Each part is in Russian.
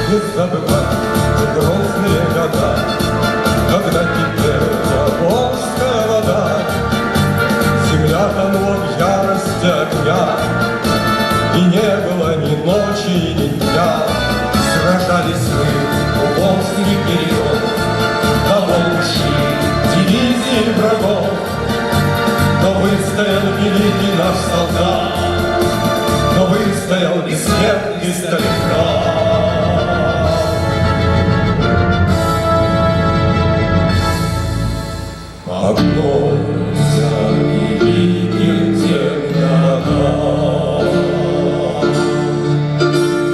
не забывать грустные года, когда кипела Волжская вода, земля тонула в ярости огня, и не было ни ночи, ни дня. Сражались мы у Волжских берегов, на Волжи дивизии врагов, но выстоял великий наш солдат, но выстоял бессмертный Сталинград. Поклонимся великим тем годам,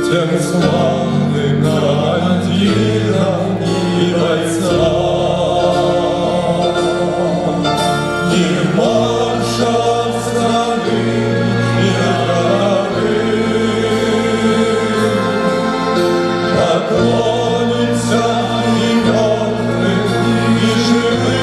тем славным командирам и бойцам, и маршалам страны и городы. Поклонимся и мертвым, и живым.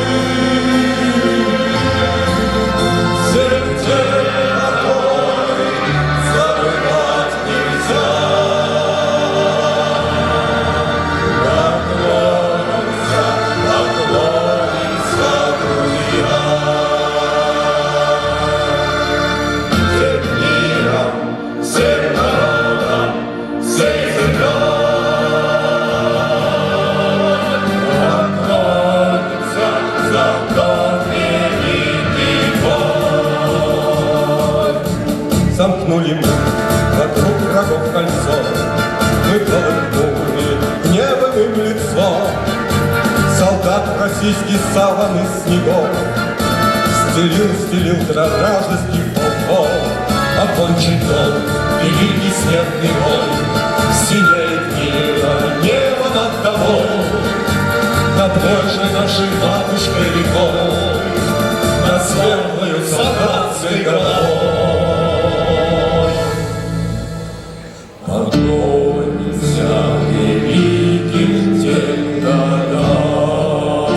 Замкнули мы вокруг врагов кольцо, мы полыхнули гневом им лицо. Солдат российский саван из снегов стелил вражеских полков. Окончен дом, великий смертный бой, синеет небо над тобой, над Польшей нашей матушкой рекой, над светлою солдатской головой. Поклонимся великим тем годам,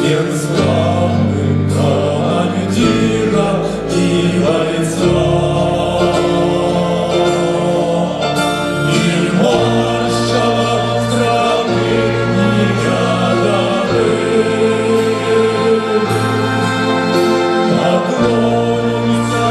тем славным командирам и бойцам, и маршалам страны и городы. Поклонимся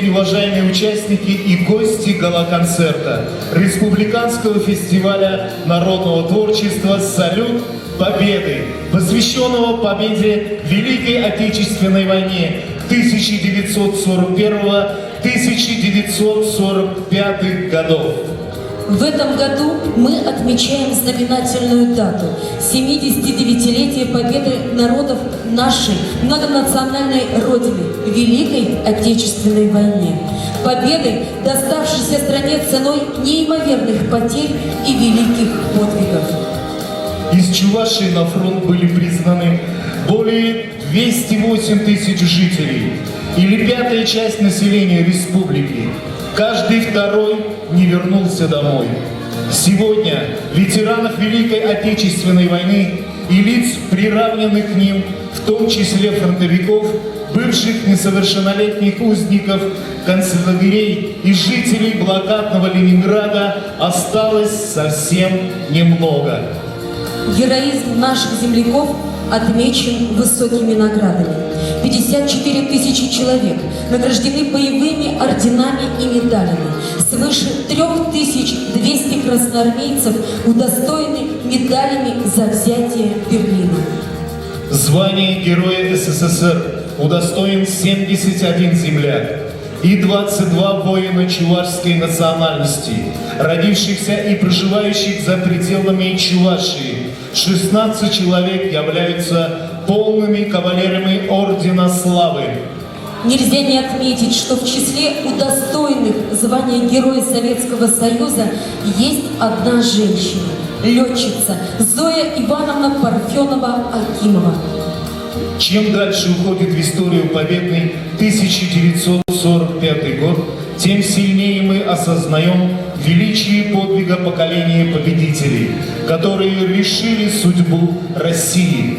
уважаемые участники и гости гала-концерта Республиканского фестиваля народного творчества «Салют Победы», посвященного победе в Великой Отечественной войне 1941-1945 годов. В этом году мы отмечаем знаменательную дату – 79-летие победы народов нашей многонациональной Родины в Великой Отечественной войне. Победы, доставшейся стране ценой неимоверных потерь и великих подвигов. Из Чувашии на фронт были признаны более 208 тысяч жителей, или пятая часть населения республики. Каждый второй не вернулся домой. Сегодня ветеранов Великой Отечественной войны и лиц, приравненных к ним, в том числе фронтовиков, бывших несовершеннолетних узников концлагерей и жителей блокадного Ленинграда осталось совсем немного. Героизм наших земляков отмечен высокими наградами. 54 тысячи человек награждены боевыми орденами и медалями. Свыше 3200 красноармейцев удостоены медалями за взятие Берлина. Звание Героя СССР удостоен 71 земляк и 22 воина чувашской национальности, родившихся и проживающих за пределами Чувашии. 16 человек являются полными кавалерами Ордена Славы. Нельзя не отметить, что в числе удостоенных звания Героя Советского Союза есть одна женщина – летчица Зоя Ивановна Парфенова-Акимова. Чем дальше уходит в историю победный 1945 год, тем сильнее мы осознаем величие подвига поколения победителей, которые решили судьбу России.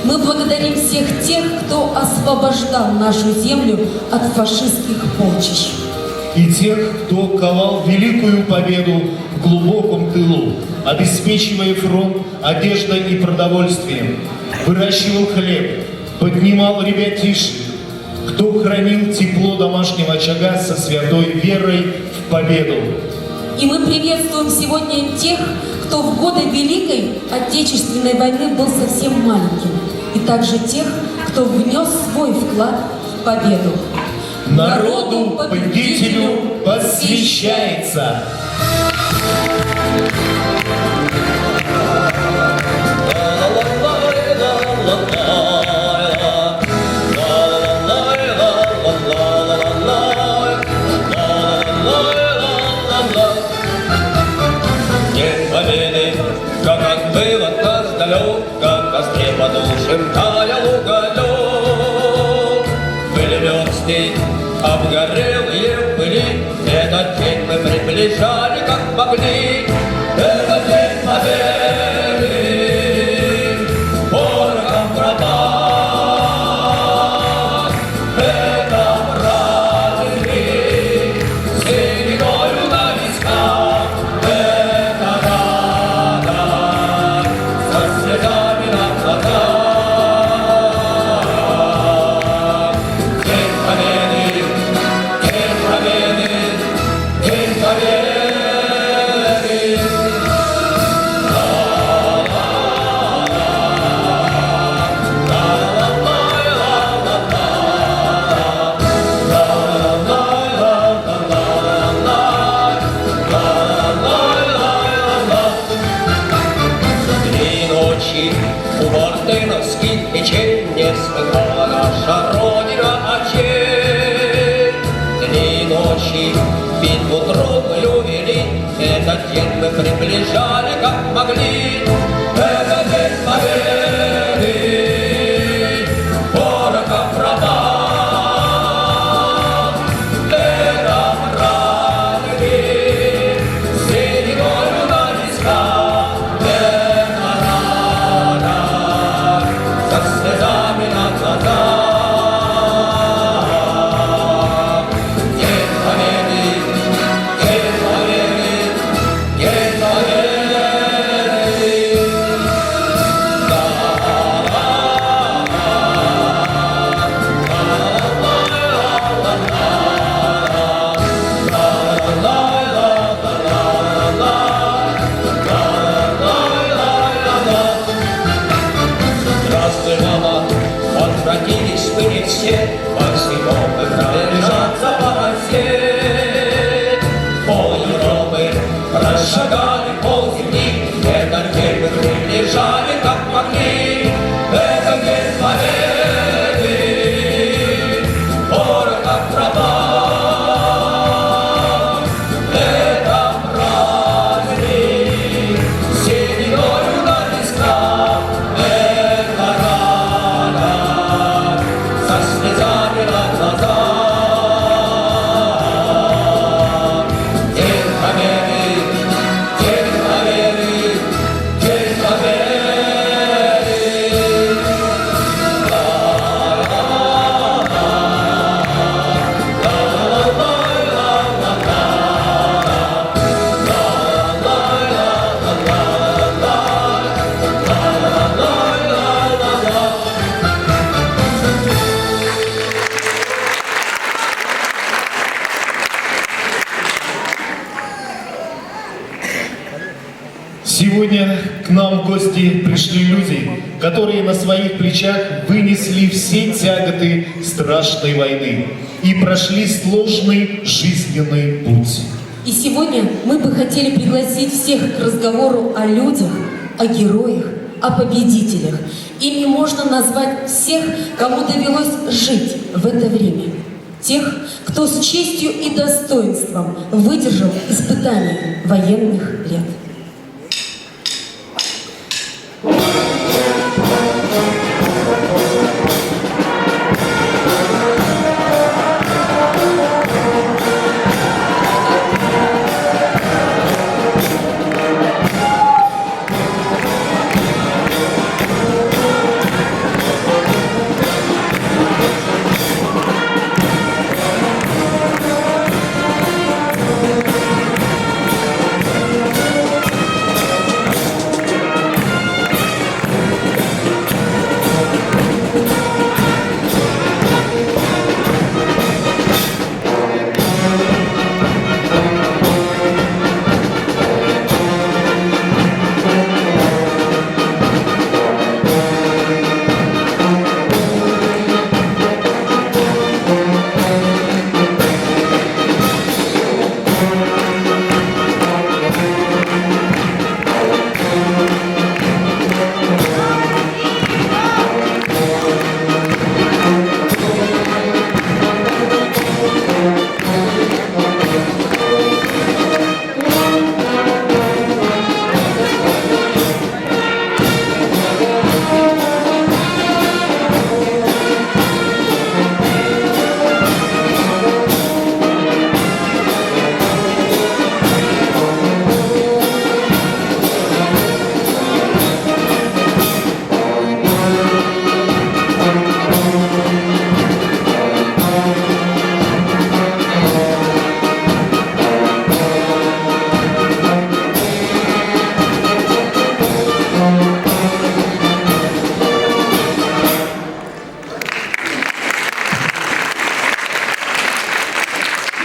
Мы благодарим всех тех, кто освобождал нашу землю от фашистских полчищ. И тех, кто ковал великую победу в глубоком тылу, обеспечивая фронт одеждой и продовольствием, выращивал хлеб, поднимал ребятишек, кто хранил тепло домашнего очага со святой верой в победу. И мы приветствуем сегодня тех, кто в годы Великой Отечественной войны был совсем маленьким, и также тех, кто внес свой вклад в победу. Народу-победителю посвящается. День победы, как отбыл от нас далек, как в костре подушим таял уголек. Были версты, обгорелые в пыли, этот день мы приближали, как могли. Этот день победы, порохом пропад. Это праздник, сединою на висках. Это радость, со слезами на глазах. День победы, день победы, день победы. Три ночи у мартыновских печей не смыкала наша Родина очей. Три ночи битву трудную вели, этот день мы приближали, как могли. Это день победы, порохом пропад. Это праздник, сединою на висках. Это радость, со слезами на глазах. День победы, день победы, день победы. Сегодня к нам в гости пришли люди, которые на своих плечах вынесли все тяготы страшной войны и прошли сложный жизненный путь. И сегодня мы бы хотели пригласить всех к разговору о людях, о героях, о победителях. Ими можно назвать всех, кому довелось жить в это время. Тех, кто с честью и достоинством выдержал испытания военных лет.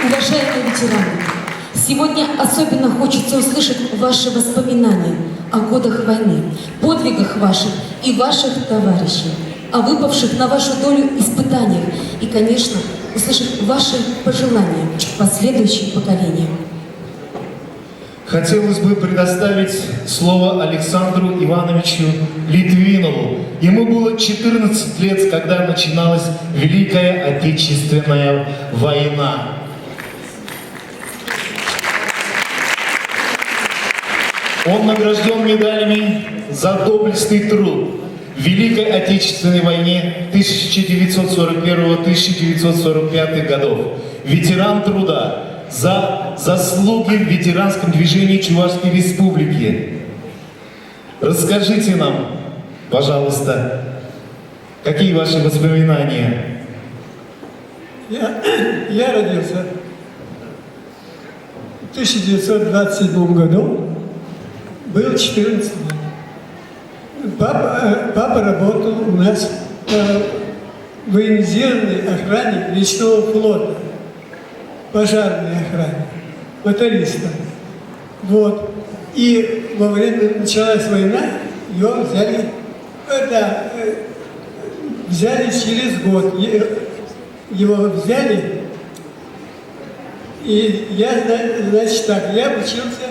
Уважаемые ветераны, сегодня особенно хочется услышать ваши воспоминания о годах войны, подвигах ваших и ваших товарищей, о выпавших на вашу долю испытаниях и, конечно, услышать ваши пожелания последующим поколениям. Хотелось бы предоставить слово Александру Ивановичу Литвинову. Ему было 14 лет, когда начиналась Великая Отечественная война. Он награжден медалями за доблестный труд в Великой Отечественной войне 1941-1945 годов. Ветеран труда за заслуги в ветеранском движении Чувашской Республики. Расскажите нам, пожалуйста, какие ваши воспоминания? Я родился в 1927 году, был 14 лет. Папа работал у нас в военизированной охране речного флота, пожарной охране, мотористом. Вот. И во время началась война, его взяли через год. Его взяли, и я, значит, я учился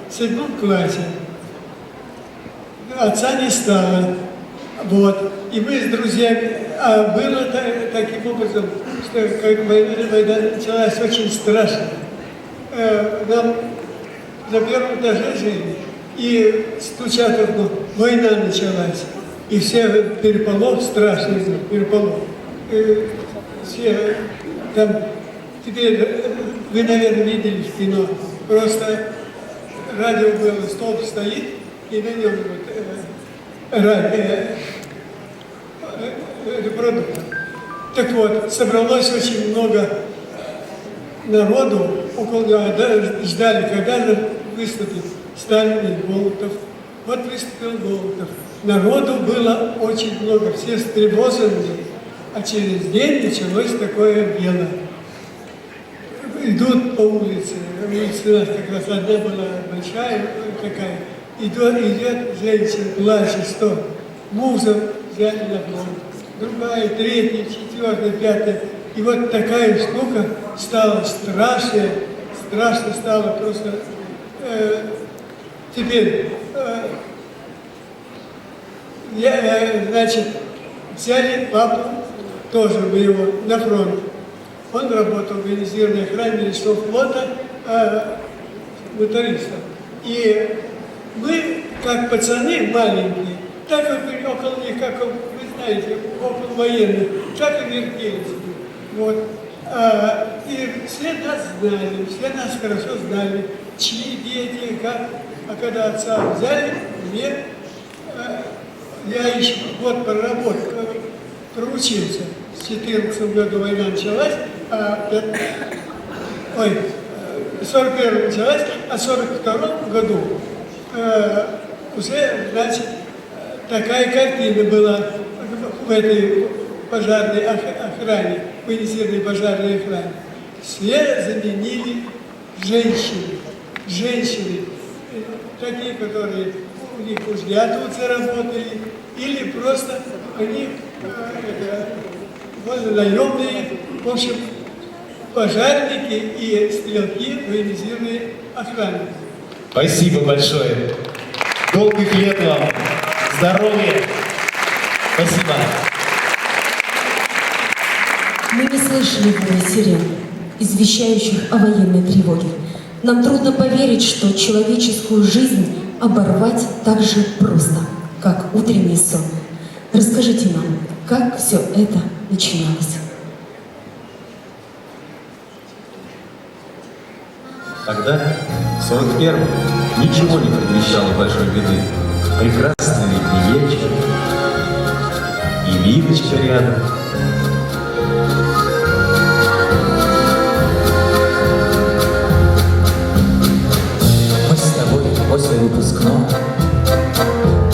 в 7 классе. Отца не стало. Вот. И мы с друзьями, было таким образом, что как война началась очень страшно. Нам на первом этаже жили, и стучат в окно, война началась. И все переполох, страшный переполох. Все там, теперь вы, наверное, видели в кино, просто радио было, столб стоит, и на нем репродуктор. Так вот, собралось очень много народу, ждали, когда же выступит Сталин и Молотов. Вот выступил Молотов. Народу было очень много, все встревоженные, а через день началось такое дело. Идут по улице, улица у нас как раз одна была большая такая, идет женщина, плачет, что мужа взяли на фронт. Другая, третья, четвертая, пятая. И вот такая штука стала страшная, страшно стало просто. Теперь, значит, взяли папу, тоже мы его, на фронт. Он работал в военизированной охране лесов флота мотористом. И мы, как пацаны маленькие, так и около них, как вы знаете, около военных, так и вертелись. Вот. И все нас знали, все нас хорошо знали, чьи дети, как. А когда отца взяли, я еще год проработал, проучился. В 14 году война началась, в 41 началась, а в 42 году уже, значит, такая картина была в этой пожарной охране, военизированной пожарной охране. Все заменили женщины. Женщины, такие, которые у них узлятовцы работали, или просто они наемные, в общем, пожарники и стрелки военизированной охраны. Спасибо большое. Долгих лет вам. Здоровья. Спасибо. Мы не слышали воя сирен, извещающих о военной тревоге. Нам трудно поверить, что человеческую жизнь оборвать так же просто, как утренний сон. Расскажите нам, как все это начиналось? Тогда, в 41-м, ничего не предвещало большой беды. Прекрасный летний вечер и Лидочка рядом. Мы с тобой после выпускного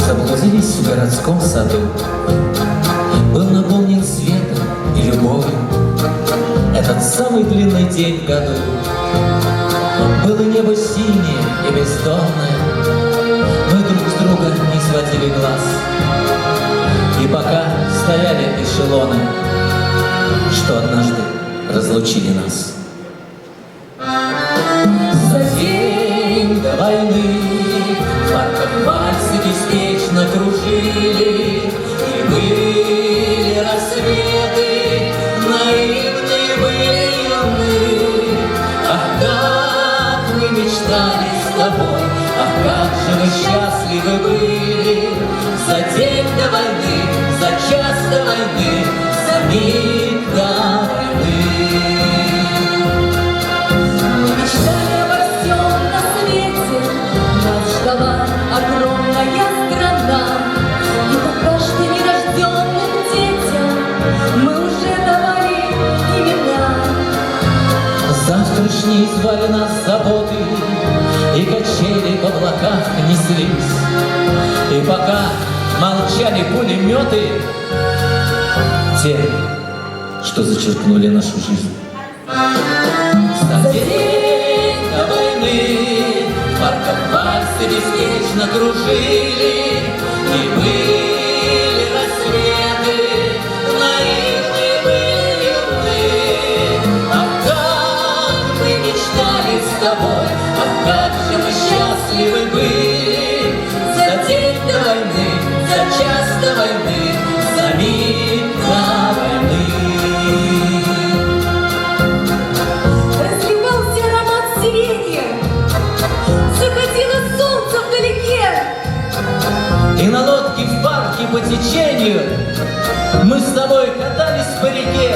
заблудились в городском саду. Был наполнен светом и любовью этот самый длинный день в году. Было небо синее и бездонное, мы друг с друга не сводили глаз. И пока стояли эшелоны, что однажды разлучили нас. За день до войны в парках вальсы беспечно кружили, и были рассветы, наивные были юны. Ах, как мы мечтали с тобой, ах, как же мы счастливы были. За день до войны, за час до войны, за миг до войны. Мы мечтали обо всем на свете, нас ждала огромная страна. И пока что нерожденным детям мы уже давали имена. Завтрашние звали нас заботы, и качели в облаках неслись. И пока молчали пулеметы, те, что зачеркнули нашу жизнь. За день до войны в парках вальсы бесконечно кружили, и были рассветы, наивные были юны. Ах, как мы мечтали с тобой, ах, как же мы счастливы были. За день до войны, за час до войны, за миг до войны. Разливался аромат сирени, заходило солнце вдалеке. И на лодке в парке по течению мы с тобой катались по реке.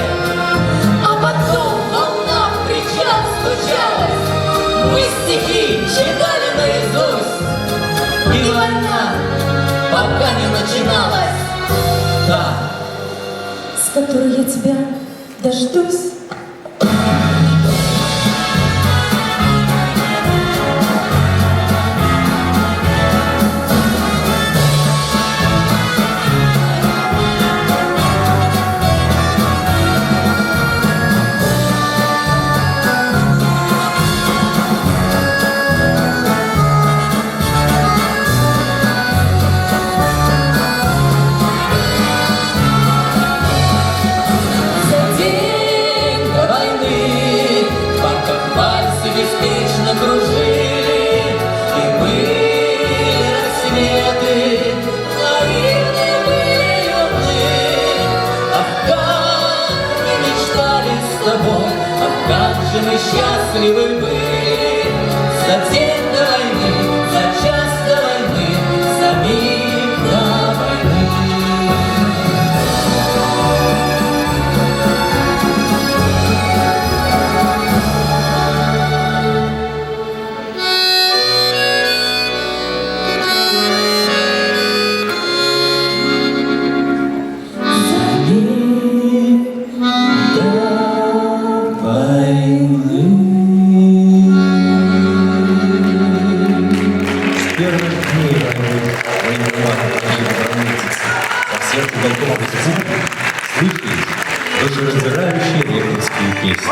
А потом волна в причал стучалась, Мы стихи читали наизусть, и война пока не начиналась. Да, с которой я тебя дождусь. как же мы счастливы были за день до войны, за час до войны, за миг до войны. С первых дней войны военкомата «Бронетекс» со всех уголков Екатеринбурга слышались душераздирающие ректорские песни.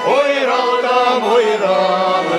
Ой, ралдам, ой, ралдам.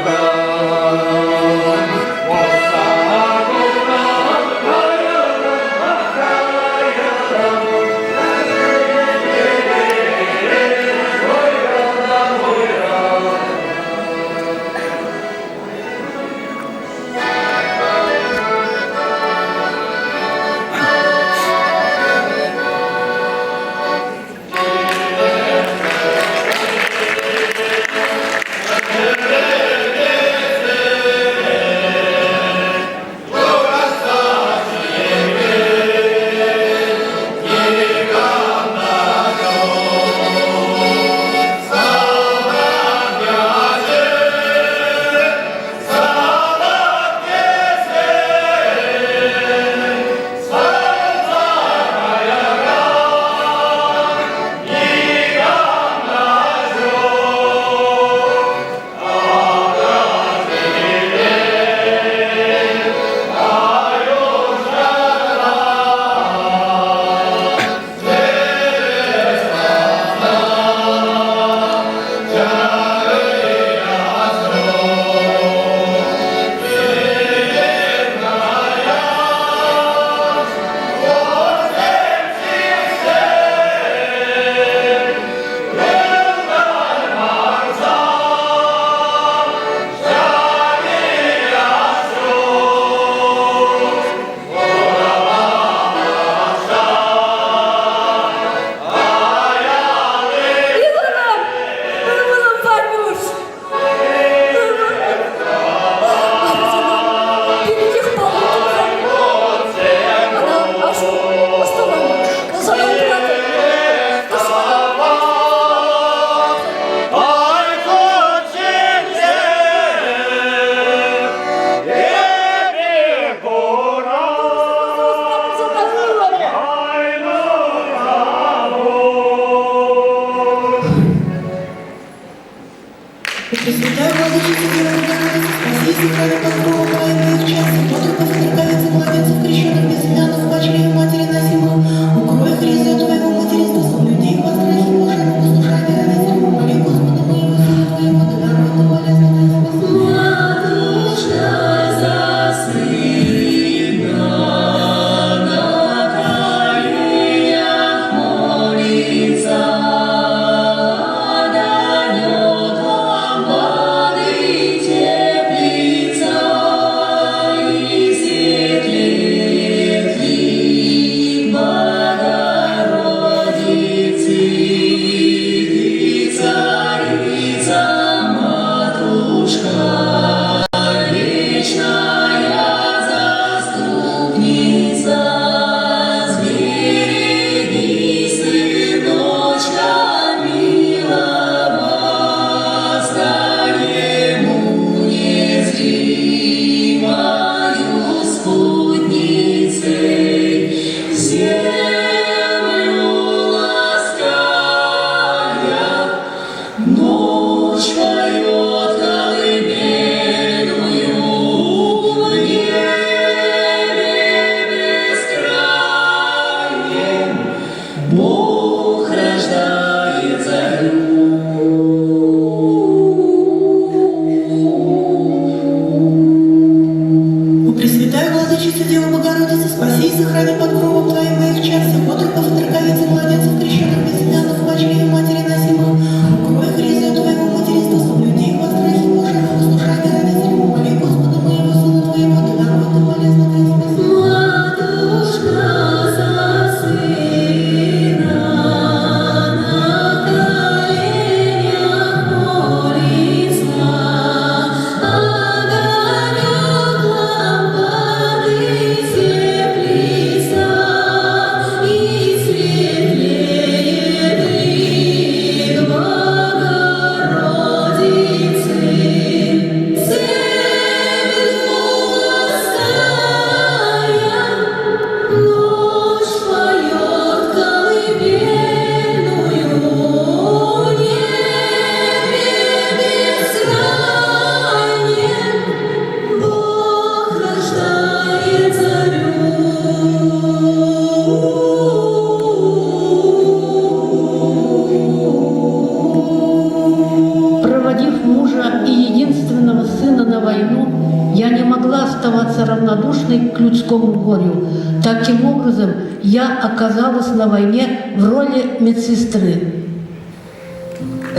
равнодушной к людскому горю. Таким образом, я оказалась на войне в роли медсестры.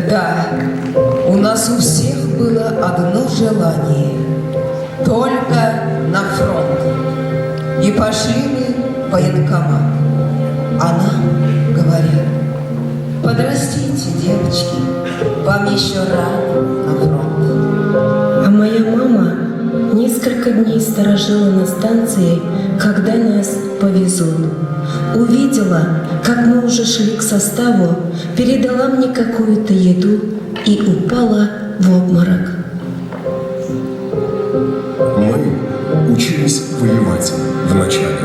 Да, у нас у всех было одно желание – только на фронт. И пошли мы в военкомат. А нам говорят: подрастите, девочки, вам еще рано на фронт. А моя мама несколько дней сторожила на станции, когда нас повезут. Увидела, как мы уже шли к составу, передала мне какую-то еду и упала в обморок. Мы учились воевать вначале.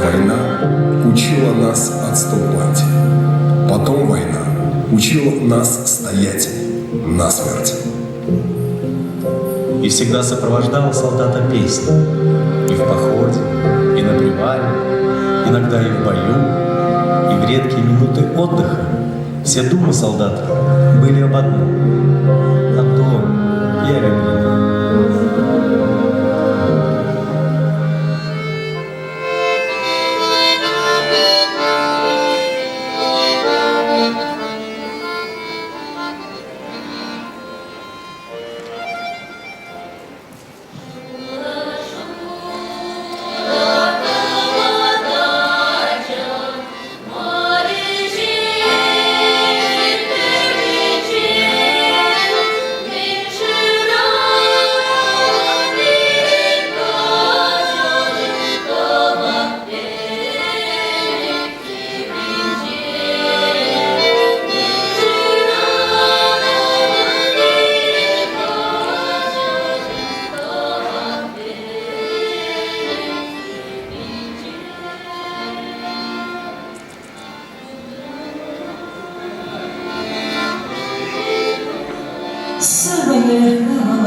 Война учила нас отступать. Потом война учила нас стоять насмерть. И всегда сопровождала солдата песня. И в походе, и на привале, иногда и в бою, и в редкие минуты отдыха. Все думы солдата были об одном — о доме и о любви. Море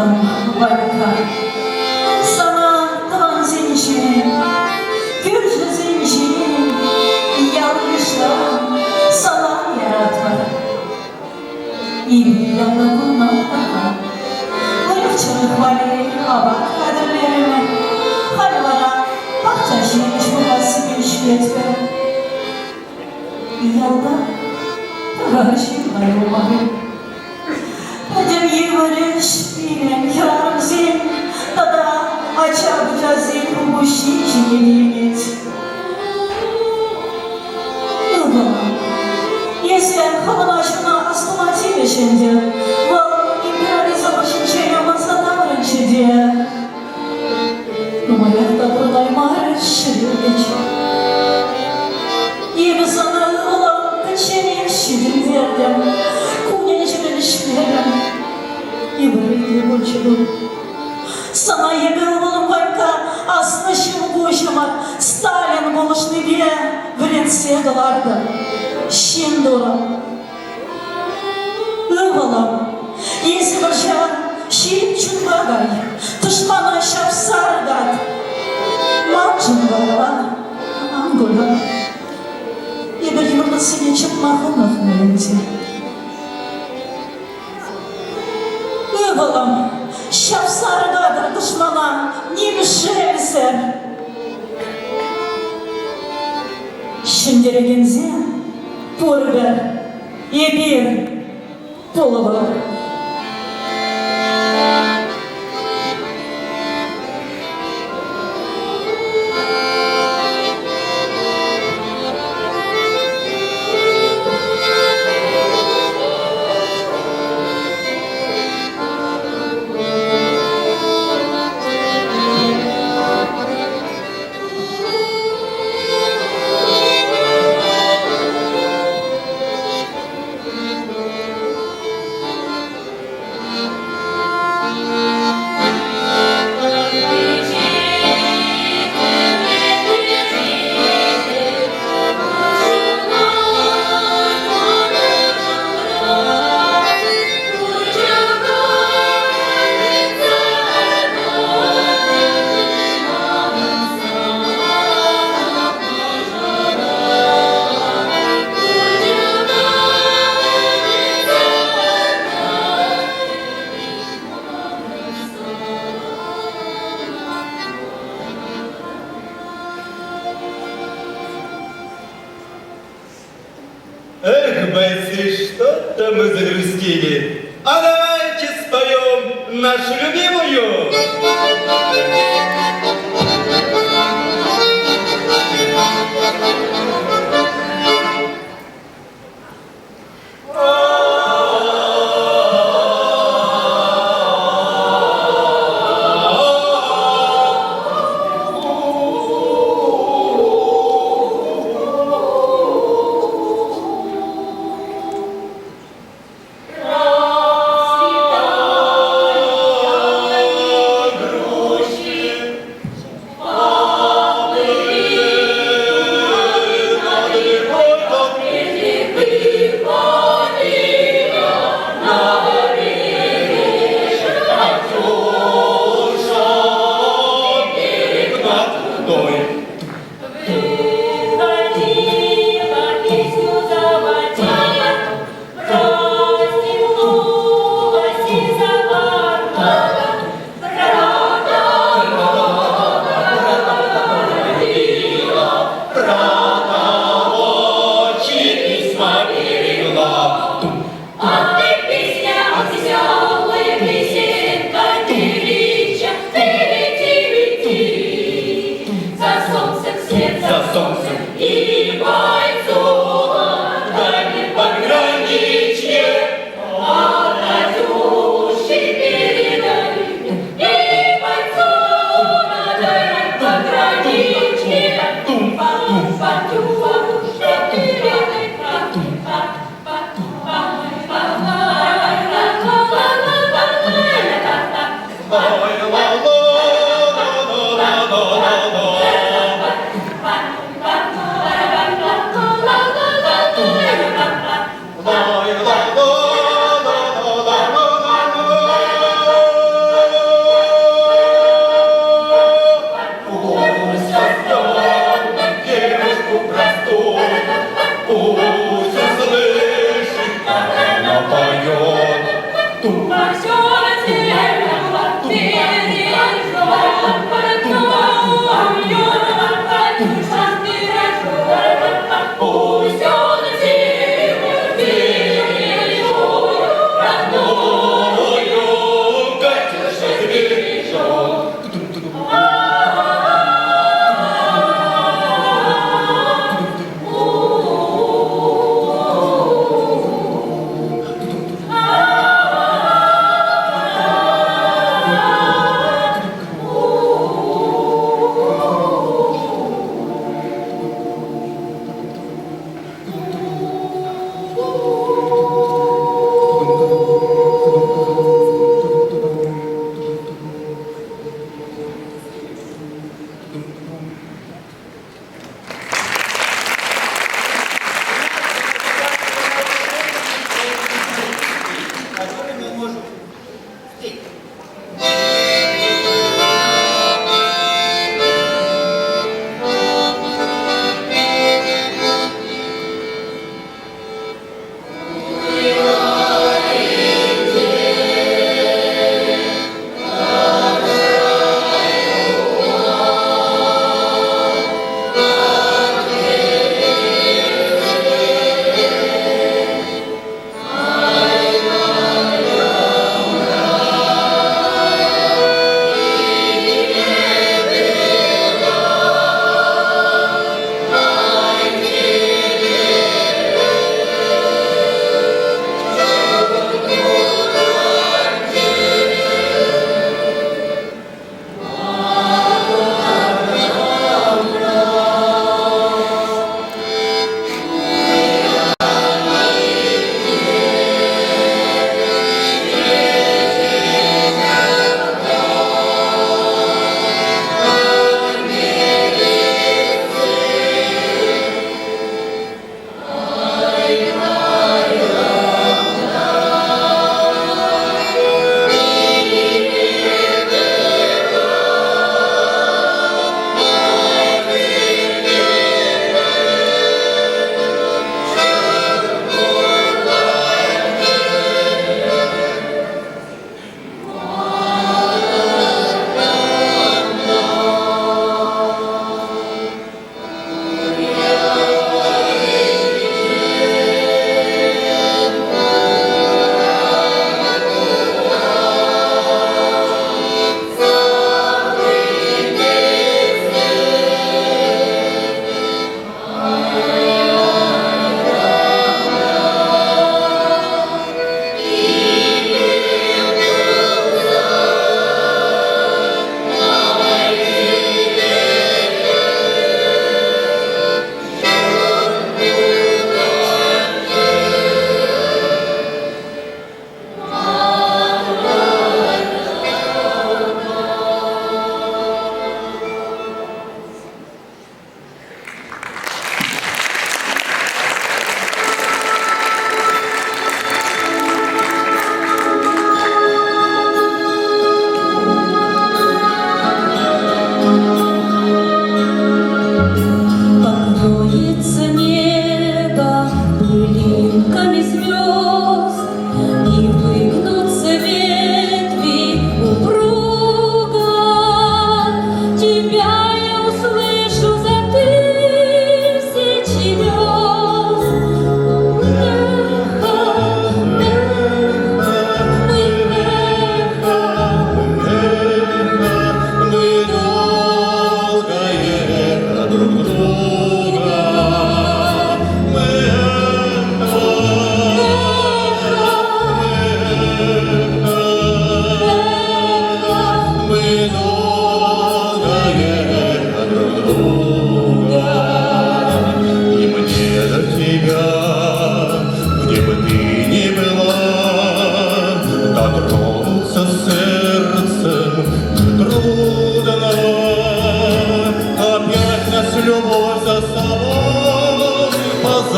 Выболом Ванька. Sana tavan zinciri, gürcü zinciri, yanlışlar sana yaratma. İyi bir yana bulmam daha. Uyukçılık vali, hava kaderlerime. Hadi bana bahçeşiymiş bu nasip işletme. Yolda karşılar umarım. Hadi yıvarış benim yarım zil. Tada açabuca zil bu şişini git. Если холодно асфальт şimdi, вал империализм ощущением задавлен чуде. Но моя доброта марш широкий. И без аналога качение щедим вердем, куня ничего шверем. И вырыли больше. Sana yebel oğlum Vayka, aslında şimdi boşama Stalin boluşlu diye vrensiye dalardı. Şimdi olam. Иволом, если вожа щит чудвагай, тушмана шап саргат, маджин вала, ангола. И бір юрда сине чапмахынах мөленте. Иволом, шап саргат, тушмана, не мешелсер. Şimdirегензе, порбер, ебир, полова. Эх, бойцы, что-то мы загрустили. А давайте споем нашу любимую.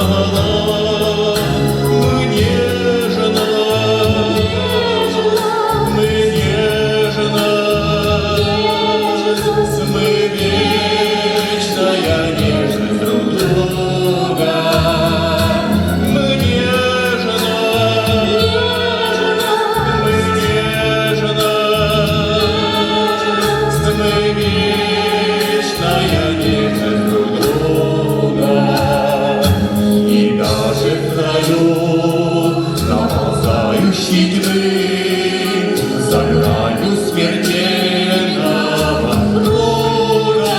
давала мне жена, мы нежность, мы вечная нежность друг друга. Мы нежность, мы нежность, мы вечная нежность друг друга. И даже в краю наползающей тьмы, за гранью смертельного круга,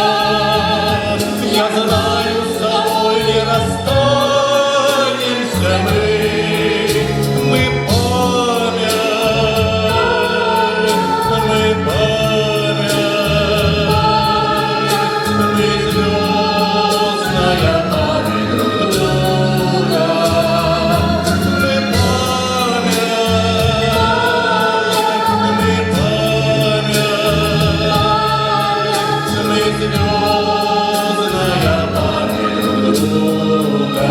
я знаю, с тобой не расстанемся мы память, мы звездная память друг друга. Мы звездная память друг друга.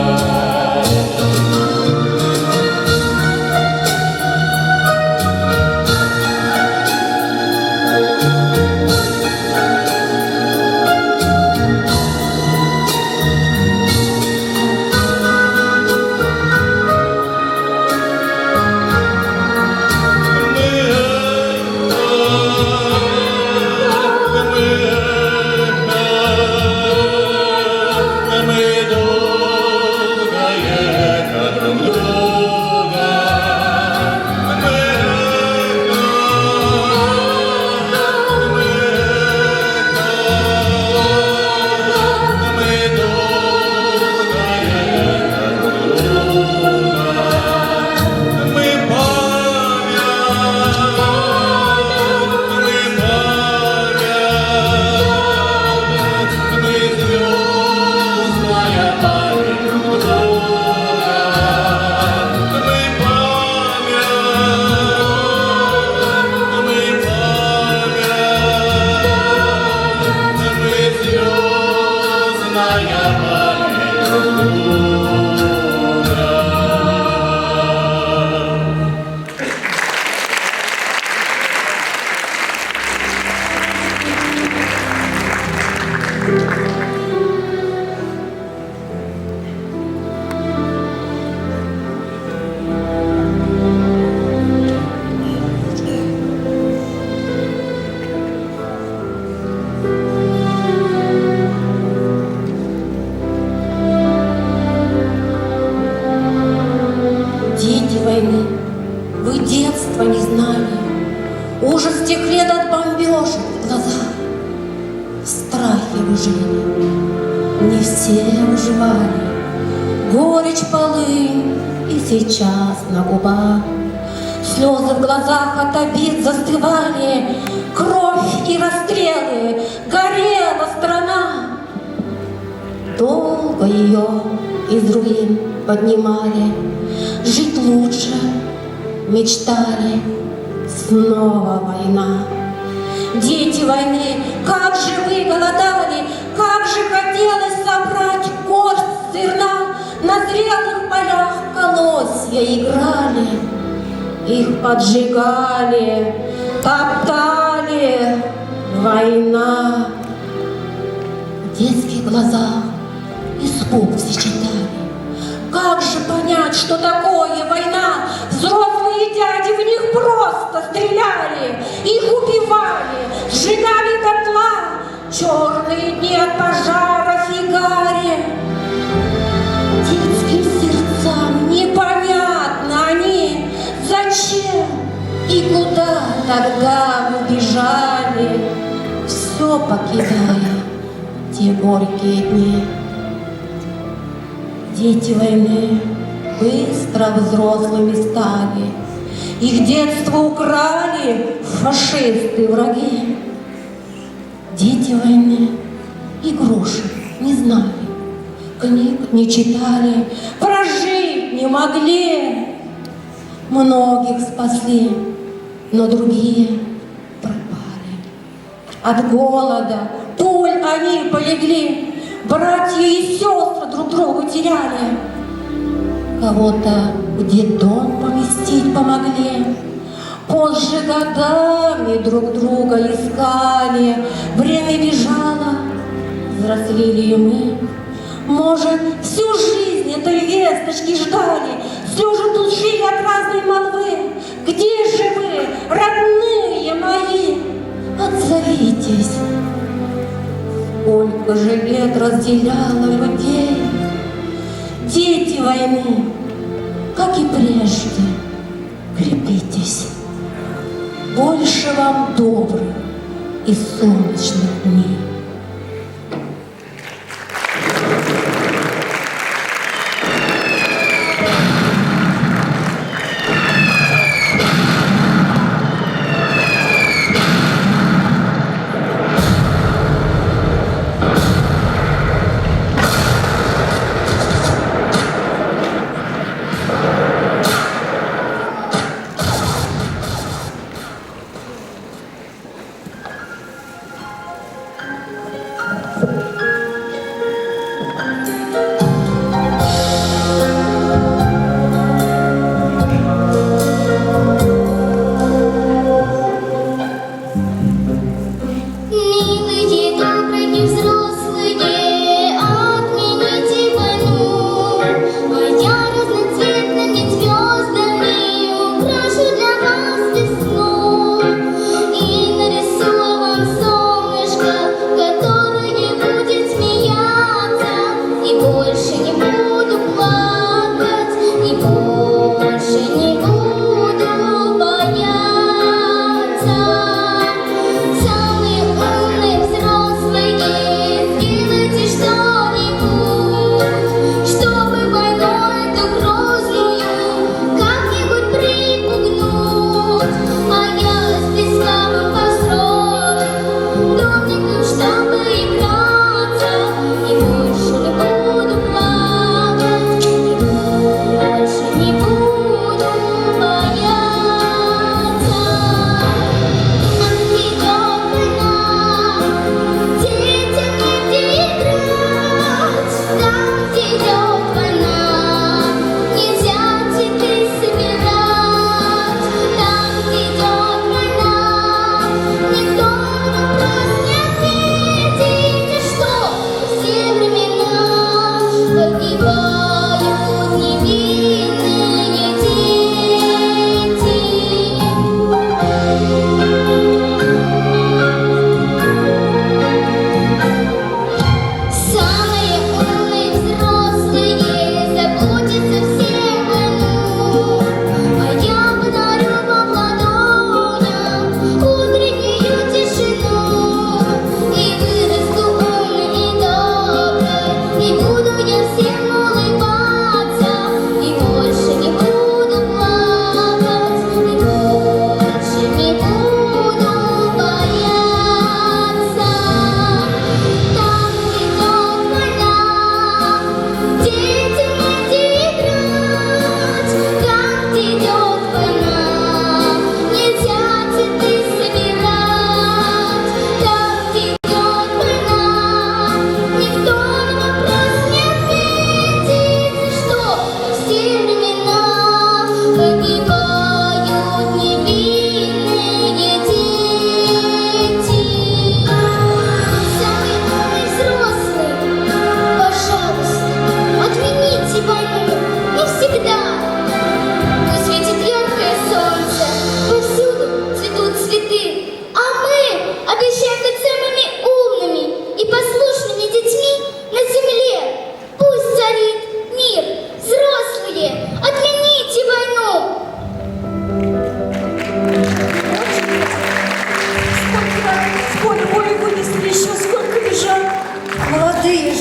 Ужас тех лет от бомбежек в глазах, страхи выжили, не все выживали. Горечь полынь и сейчас на губах, слезы в глазах от обид застывали, кровь и расстрелы, горела страна. Долго ее из руин поднимали, жить лучше мечтали. Снова война. Дети войны, как же вы голодали, как же хотелось собрать горсть зерна. На зрелых полях колосья играли, их поджигали, топтали. Война. В детских глазах испуг все читали. Как же понять, что такое война? Взрослые дяди в них просто стреляли, их убивали, сжигали дотла, черные дни от пожаров и гари. Детским сердцам непонятно они, зачем и куда тогда убежали, все покидая те горькие дни. Дети войны быстро взрослыми стали, их детство украли фашисты враги. Дети войны игрушек не знали, книг не читали, прожить не могли. Многих спасли, но другие пропали. От голода, пуль они полегли, братья и сестры друг друга теряли. кого-то в детдом поместить помогли. Позже годами друг друга искали, время бежало, взрослели и мы. Может, всю жизнь этой весточки ждали, все же тут жили от разной молвы. Где же вы, родные мои? Отзовитесь. Сколько же лет разделяло людей. Дети войны, как и прежде, крепитесь. Больше вам добрых и солнечных дней.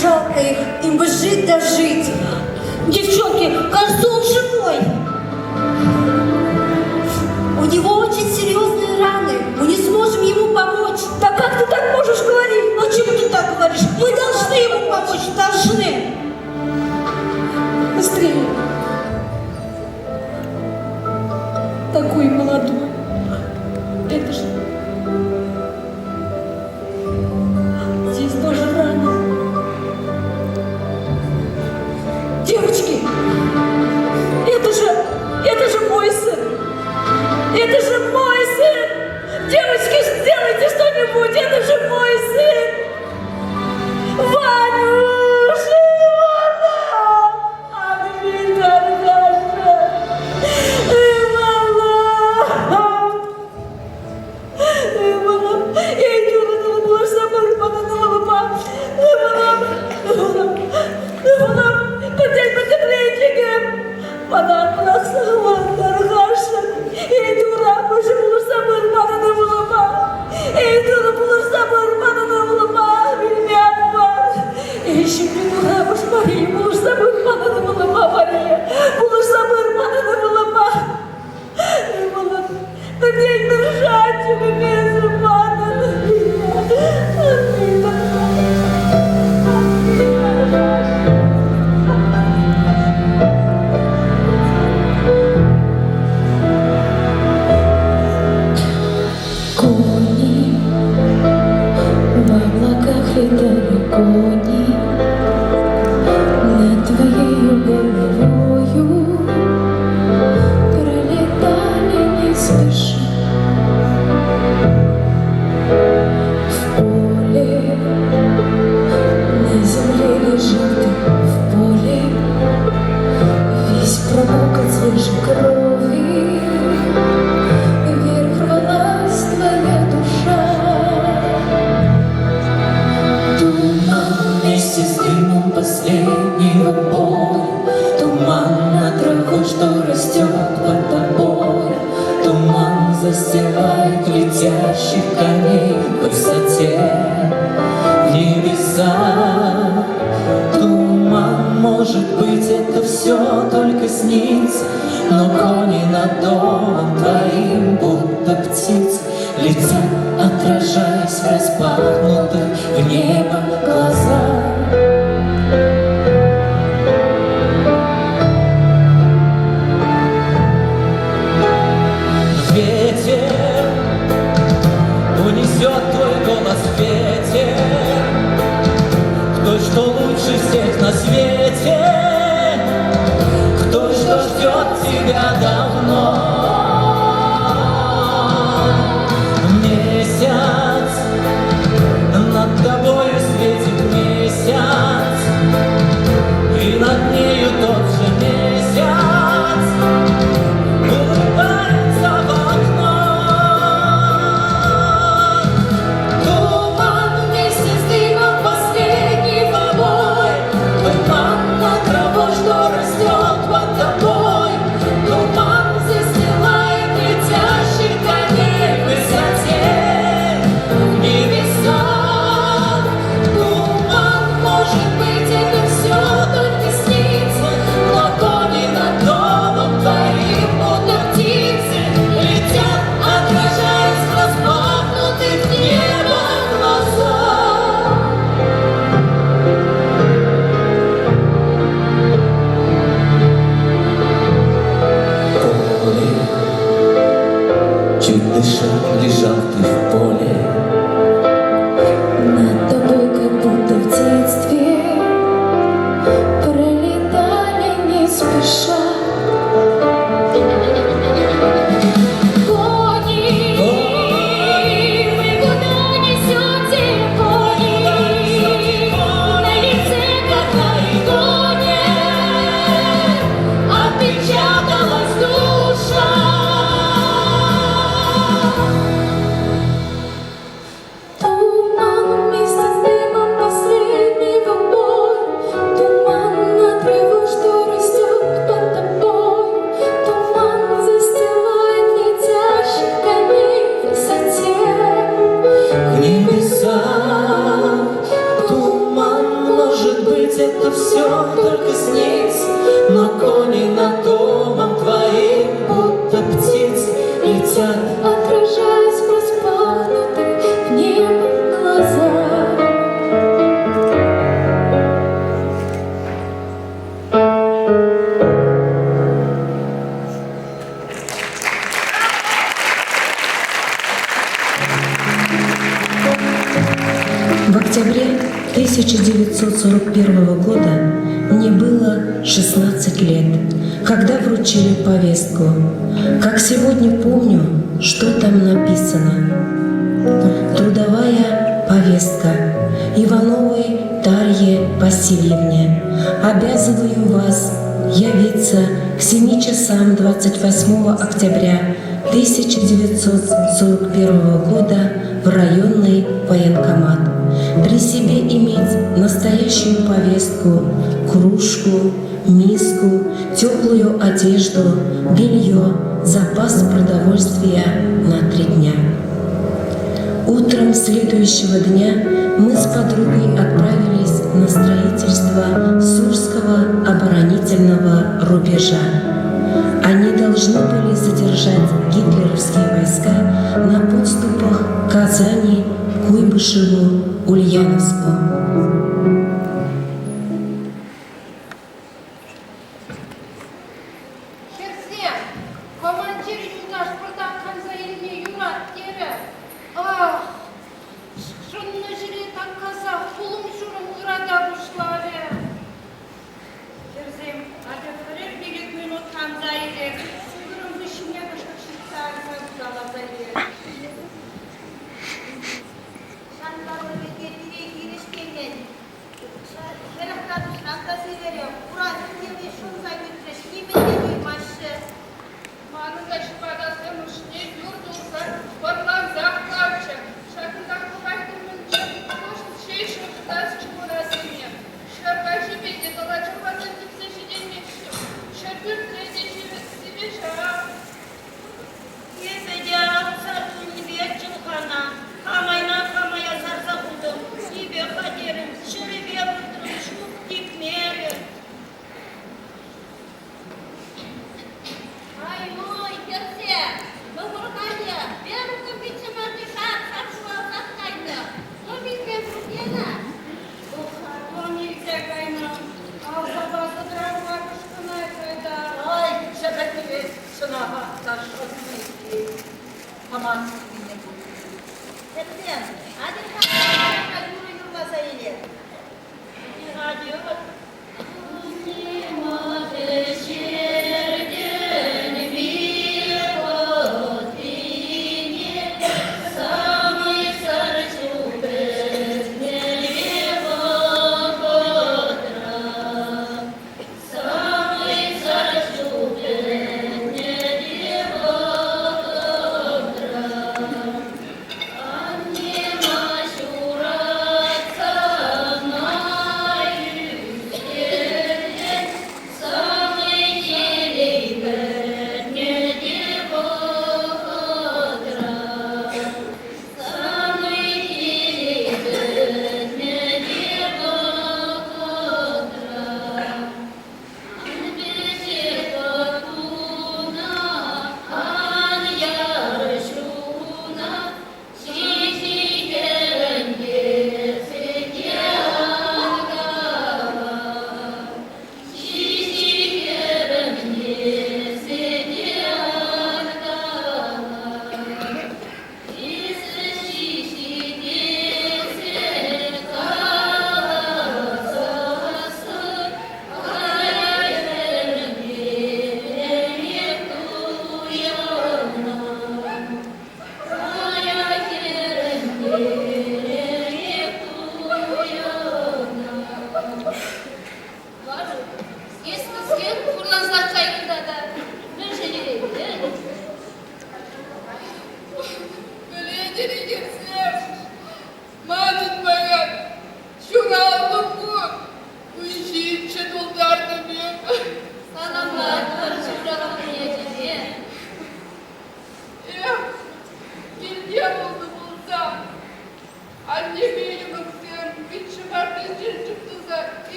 Жалко их, им бы жить да жить. Девчонки, кажется, он живой. У него очень серьезные раны, мы не сможем ему помочь. Да как ты далеко не над твоею головою пролетали не спеша в поле, на земле лежит ты в поле, весь промок от свежей крови, вверх рвалась твоя душа. Туман вместе с дымом последнего боя, туман над травой, что растет под тобой, туман застилает летящих коней в высоте, в небеса. Туман, может быть, это все только снится, но кони над домом твоим, будто птицы, летят, отражаясь в распахнутых в небо глазах. Ветер унесет твой голос, ветер, кто что лучше всех на свете, кто что ждет тебя давно. Месяц над тобою светит месяц, и над нею тот же месяц улыбается в окно. Туман вместе с дымом последнего боя, туман над травой, что растет под тобой, туман застилает летящих коней в высоте, в небеса. Туман, может быть, это все только снится, но кони над домом твоим, будто птицы, летят, отражаясь в распахнутых в небо глазах. Поле, чуть дыша, лежал ты в поле, над тобой, как будто в детстве, пролетали не спеша кони. Вы куда несете, кони? На лице, как на иконе, отпечаталась душа. Туман вместе с дымом последнего боя, туман над травой, что растет под тобой, туман застилает летящих коней в высоте, в небеса. Туман, может быть, это все только снится, но кони над домом твоим, будто птицы, летят, отражаясь в распахнутых в небо глазах. В октябре 1941 года мне было 16 лет, когда вручили повестку. Как сегодня помню, что там написано. Трудовая повестка Ивановой Дарье Васильевне. Обязываю вас явиться к 7 часам 28 октября 1941 года в районный военкомат. При себе иметь настоящую повестку, кружку, миску, теплую одежду, белье, запас продовольствия на 3 дня. Утром следующего дня мы с подругой отправились на строительство Сурского оборонительного рубежа. Они должны были задержать гитлеровские войска на подступах к Казани, Куйбышеву, Ульяновску. Şunun üzerine tak kazak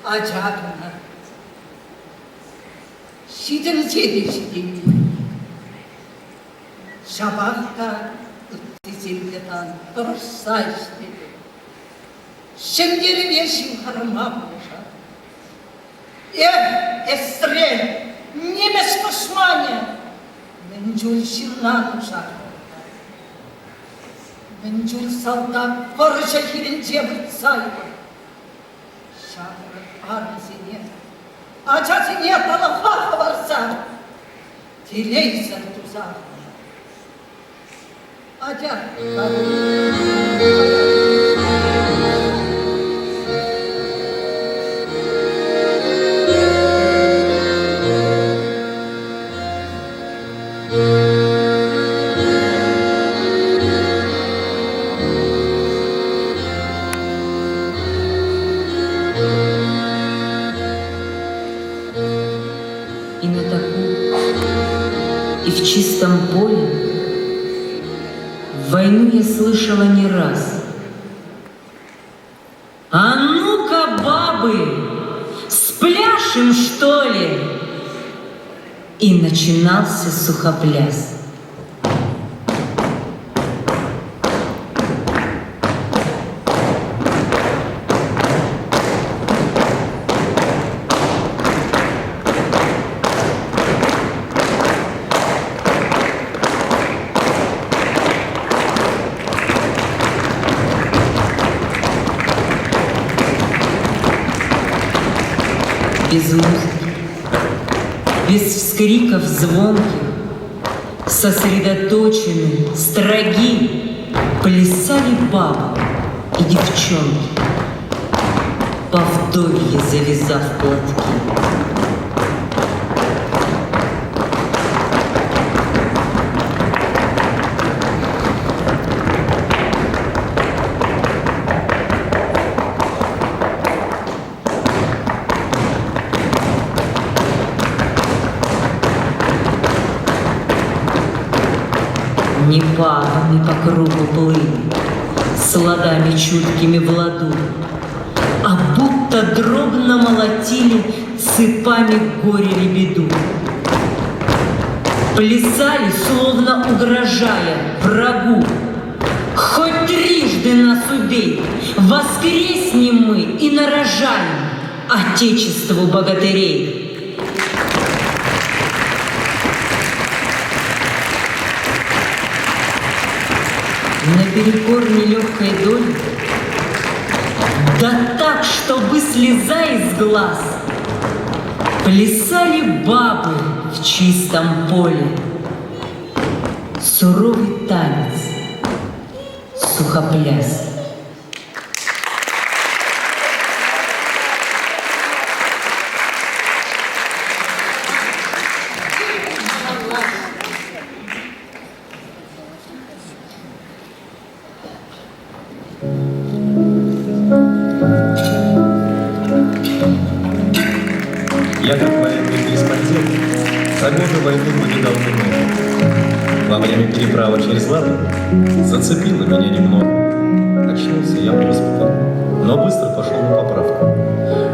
Acatına, şidil Şabahta ıttizilden торсайшти. Şengeri вешим хармабуша. Эсре, немес кошмане, Менджуль ширнануша. Менджуль солдат, поржа хиринде быцайва. Şahır arzine, acatine talafa varsa, tileysen tuzak. Acat, И на таку, и в чистом поле войну я слышала не раз. А ну-ка, бабы, спляшем, что ли? И начинался сухопляс. Без музыки, без вскриков звонких, сосредоточенные, строги, плясали бабы и девчонки, по вдовье завязав платки. Не парами по кругу плыли, с ладами чуткими в ладу, а будто дробно молотили цепами горе лебеду. Плясали, словно угрожая врагу. Хоть трижды нас убей, воскреснем мы и нарожаем Отечеству богатырей. Наперекор нелегкой доли, да так, чтобы слеза из глаз, плясали бабы в чистом поле. Суровый танец, сухопляс. Я, как военный корреспондент, за годы войны повидал много. Во время переправы через Ладогу зацепило меня немного. Очнулся я в госпитале, но быстро пошел на поправку.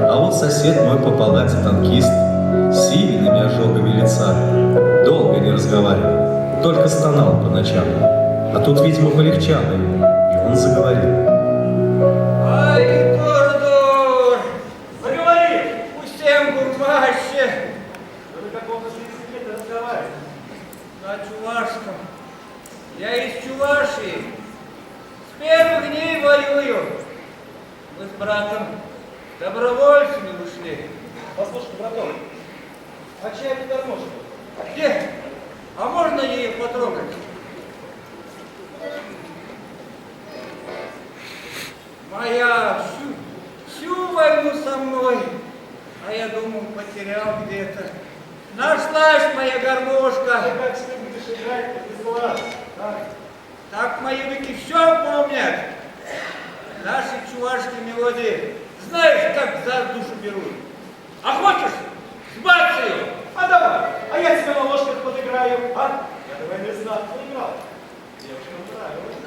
А вот сосед мой по палате танкист, сильными ожогами лица, долго не разговаривал, только стонал по ночам. А тут, видимо, полегчало ему, и он заговорил. Ай, гордо! Добровольцами ушли. Послушай, браток, а чья это гармошка? Где? А можно ее потрогать? Моя всю войну со мной. А я думал, потерял где-то. Нашлась моя гармошка. Ты как себе будешь играть, без глаз? Так мои быки все помнят. Наши чувашские мелодии. Знаешь, как за душу берут. А хочешь? Сбавь ее. А давай, а я тебе на ложках подыграю, а? Я давай не знаю, поиграл. Девушкам нравилось.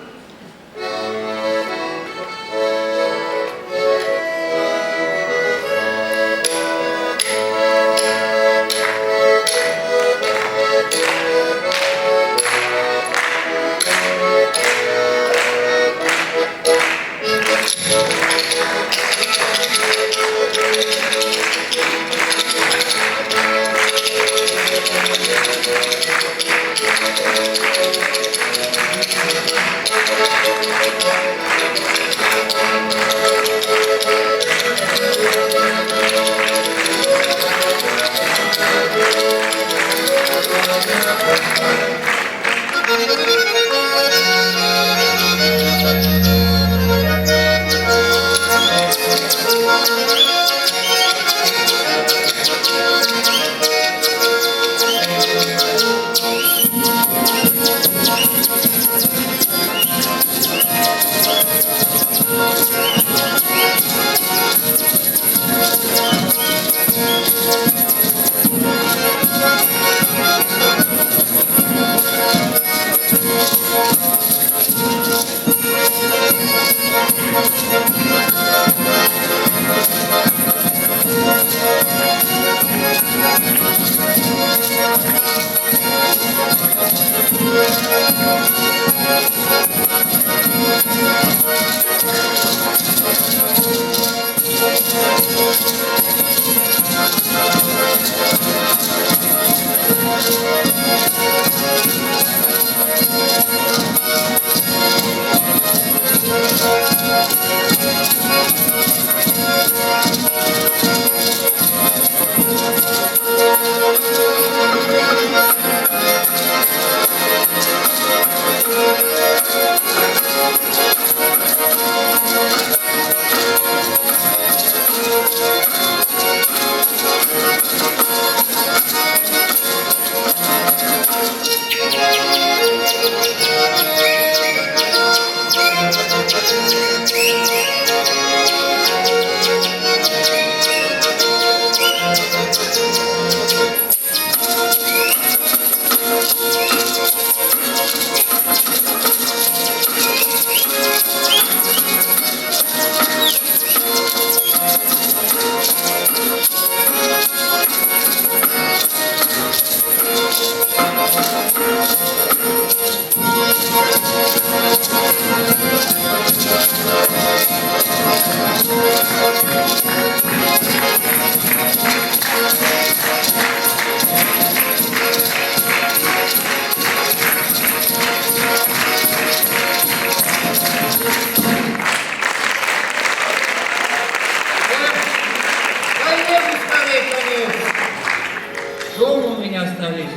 Дома у меня остались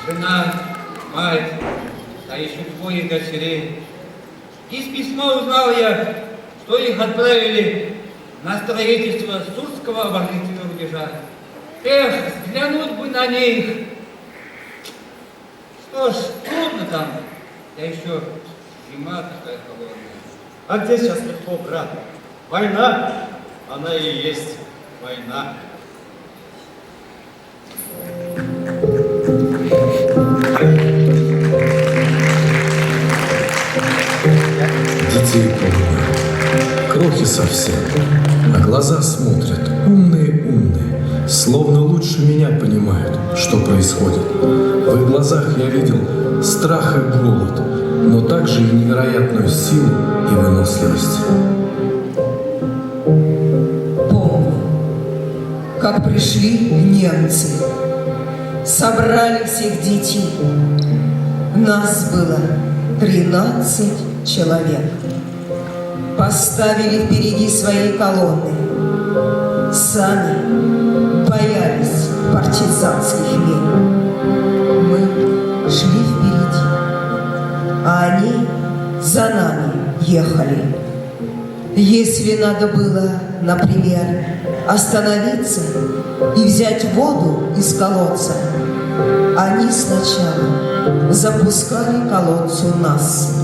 жена, мать, а еще двое дочерей. Из письма узнал я, что их отправили на строительство Сурского оборонительного рубежа. Эх, взглянуть бы на них. Что ж, трудно там, да еще зима такая холодная. А где сейчас легко, брат? Война, она и есть война. Детей помню, крохи совсем, а глаза смотрят умные, словно лучше меня понимают, что происходит. В их глазах я видел страх и голод, но также и невероятную силу и выносливость. Помню, как пришли немцы, собрали всех детей. Нас было 13 человек. Поставили впереди своей колонны. сами боялись партизанских мин. Мы шли впереди, а они за нами ехали. Если надо было, например, остановиться и взять воду из колодца, они сначала запускали колодцу нас.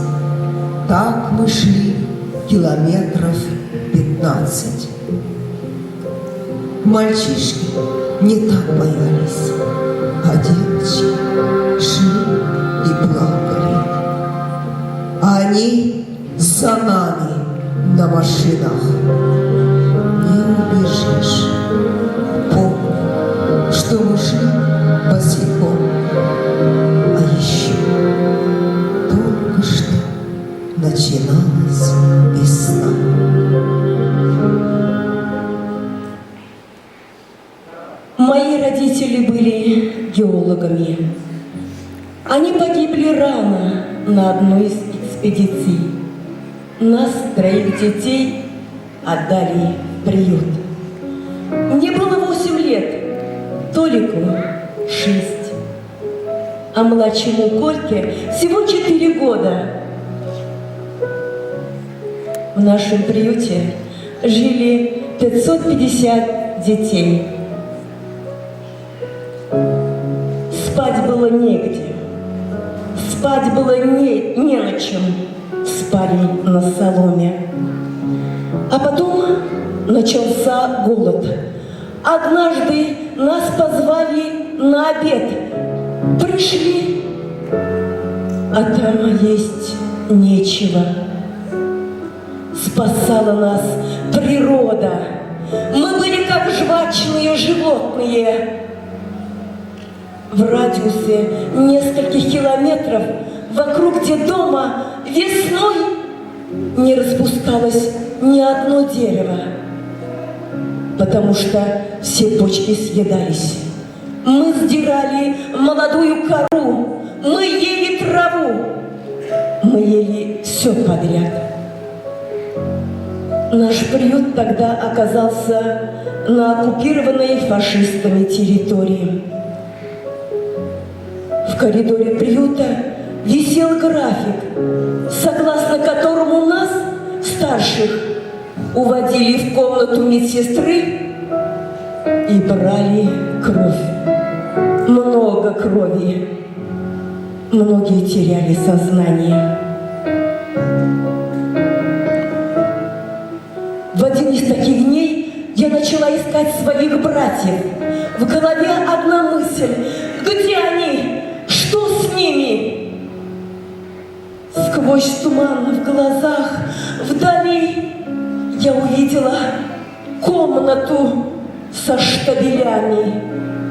Так мы шли километров 15. Мальчишки не так боялись, а девочки шли и плакали. Они за нами на машинах. Не убежишь. Помню, что мы шли босиком, а еще только что начиналась весна. Мои родители были геологами. Они погибли рано на одной из экспедиций. Нас, троих детей, отдали в приют. Мне было 8 лет, Толику 6, а младшему Кольке всего 4 года. В нашем приюте жили 550 детей. Спать было негде, спать было не на чем, спали на соломе. А потом начался голод. Однажды нас позвали на обед. Пришли, а там есть нечего. Спасала нас природа. Мы были как жвачные животные. В радиусе нескольких километров вокруг детдома весной не распускалось ни одно дерево, потому что все почки съедались. Мы сдирали молодую кору, мы ели траву, мы ели все подряд. Наш приют тогда оказался на оккупированной фашистами территории. В коридоре приюта висел график, согласно которому нас, старших, уводили в комнату медсестры и брали кровь. Много крови. Многие теряли сознание. В один из таких дней я начала искать своих братьев. В голове одна мысль: где они? Что с ними? Сквозь туман в глазах вдали я увидела комнату со штабелями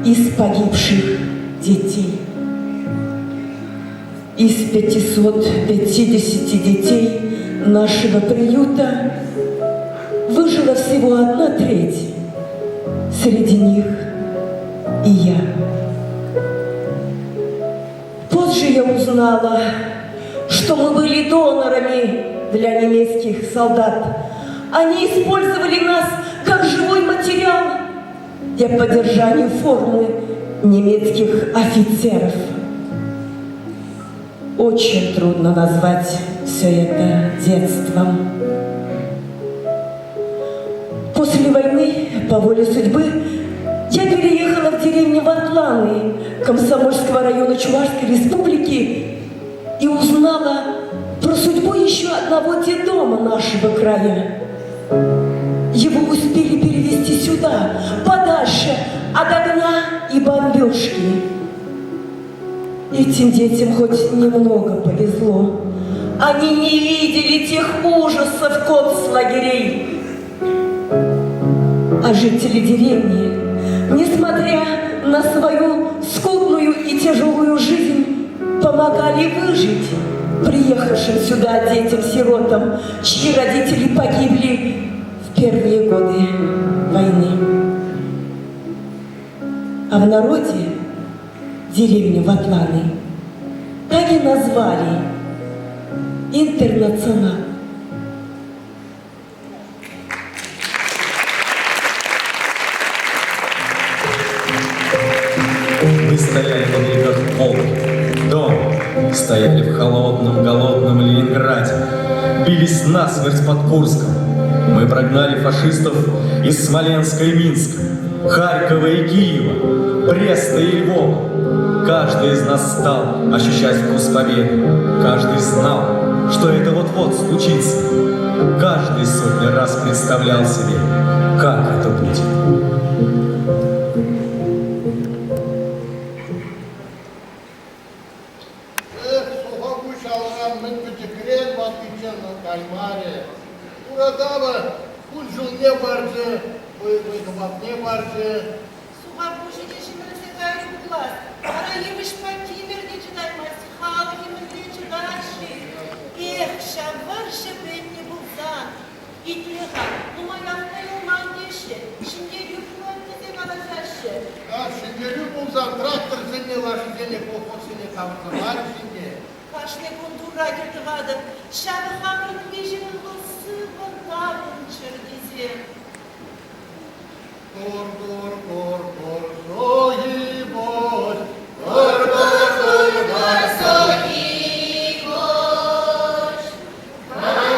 из погибших детей. Из 550 детей нашего приюта выжила всего 1/3. Среди них и я. Позже я узнала, что мы были донорами для немецких солдат. Они использовали нас как живой материал для поддержания формы немецких офицеров. Очень трудно назвать все это детством. После войны, по воле судьбы, я переехала в деревню Ватланы Комсомольского района Чувашской республики и узнала про судьбу еще одного детдома нашего края. Его успели перевести сюда, подальше от огня и бомбежки. Этим детям хоть немного повезло. Они не видели тех ужасов концлагерей. А жители деревни, несмотря на свою скудную и тяжелую жизнь, помогали выжить приехавшим сюда детям-сиротам, чьи родители погибли в первые годы войны. А в народе деревню Ватланы так и назвали «Интернационал». Мы стояли на берегах Волги, дома, стояли в холодном, голодном Ленинграде, бились насмерть под Курском. Мы прогнали фашистов из Смоленска и Минска, Харькова и Киева, Бреста и Львова. Каждый из нас стал ощущать вкус победы. Каждый знал, что это вот-вот случится. Каждый сотни раз представлял себе, как это будет. Burada Kulcul ne vardı, Buyurmak ne vardı? Сухобужи дешевле дают глаз. Араевыш покимер не читаймась, халким не читаши. Эх, шаварша бен не булзан. Итлеха, ну моя вкалюман деше. Şimdi yüklüğün bize kalacakşı. Ha, şimdi bulzan traktör seni var, şimdi koltuk seni kavga var şimdi. Kaşne kundura girdiğadım. Şavı hamrın bejinin dostu bantavın çırdizi. Gor, gor, gor, gor, soyi boş. Gor, gor, gor, gor, soyi boş. Ой,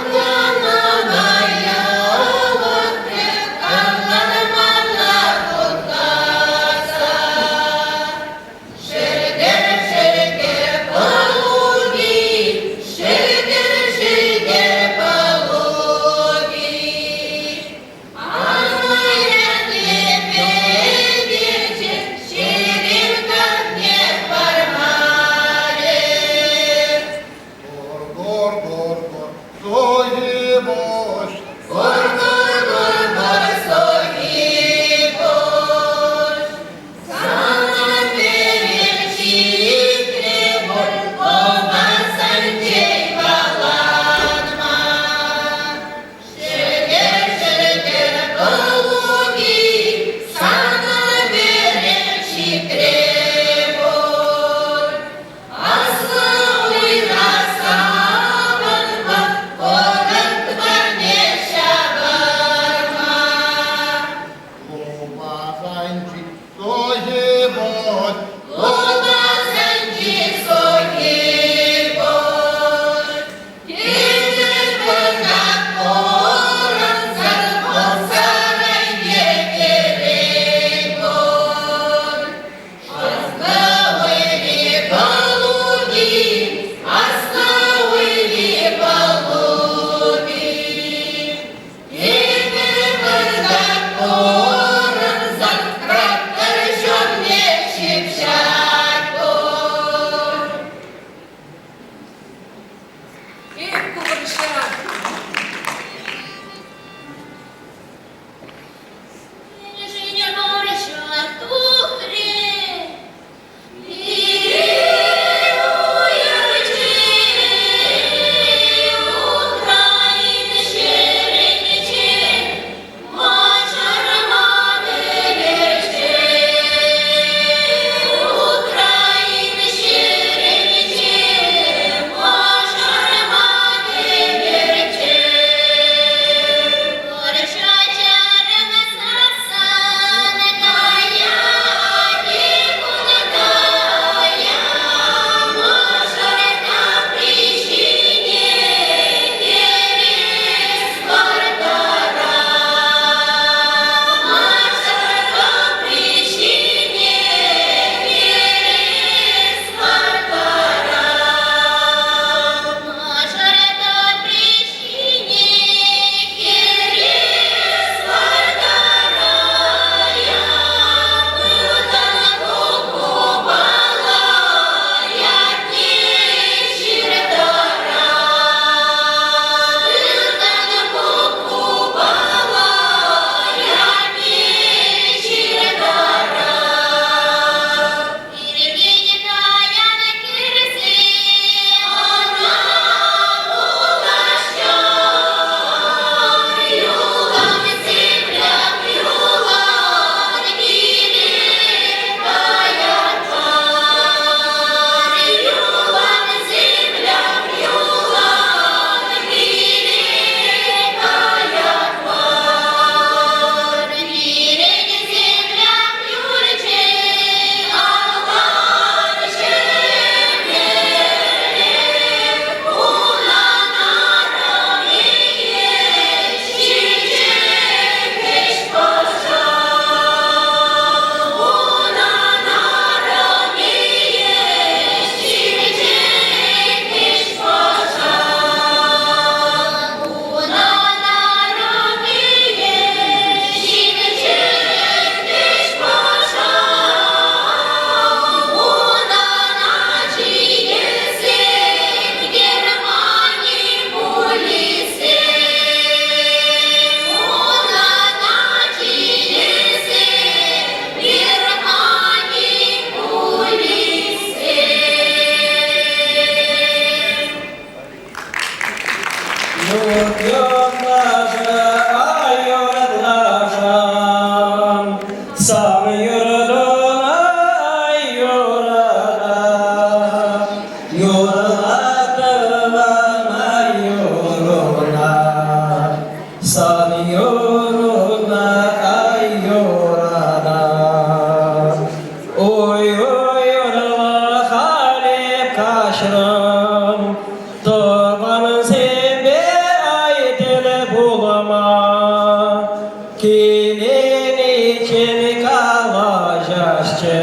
Senin için kalacakçı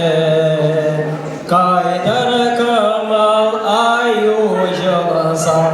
Kaydar Kemal ayuculusa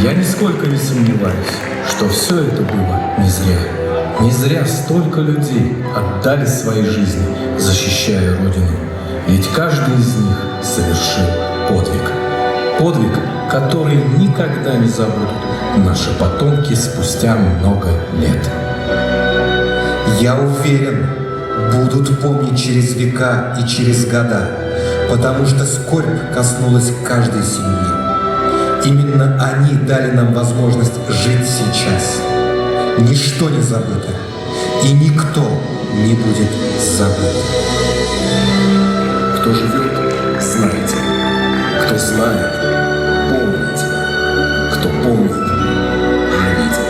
Я нисколько не сомневаюсь, что все это было не зря. Не зря столько людей отдали свои жизни, защищая Родину. Ведь каждый из них совершил подвиг. Подвиг, который никогда не забудут наши потомки спустя много лет. Я уверен, будут помнить через века и через года, потому что скорбь коснулась каждой семьи. Именно они дали нам возможность жить сейчас. Ничто не забыто, и никто не будет забыт. Кто живет, знайте. Кто знает, помните. Кто помнит, живите.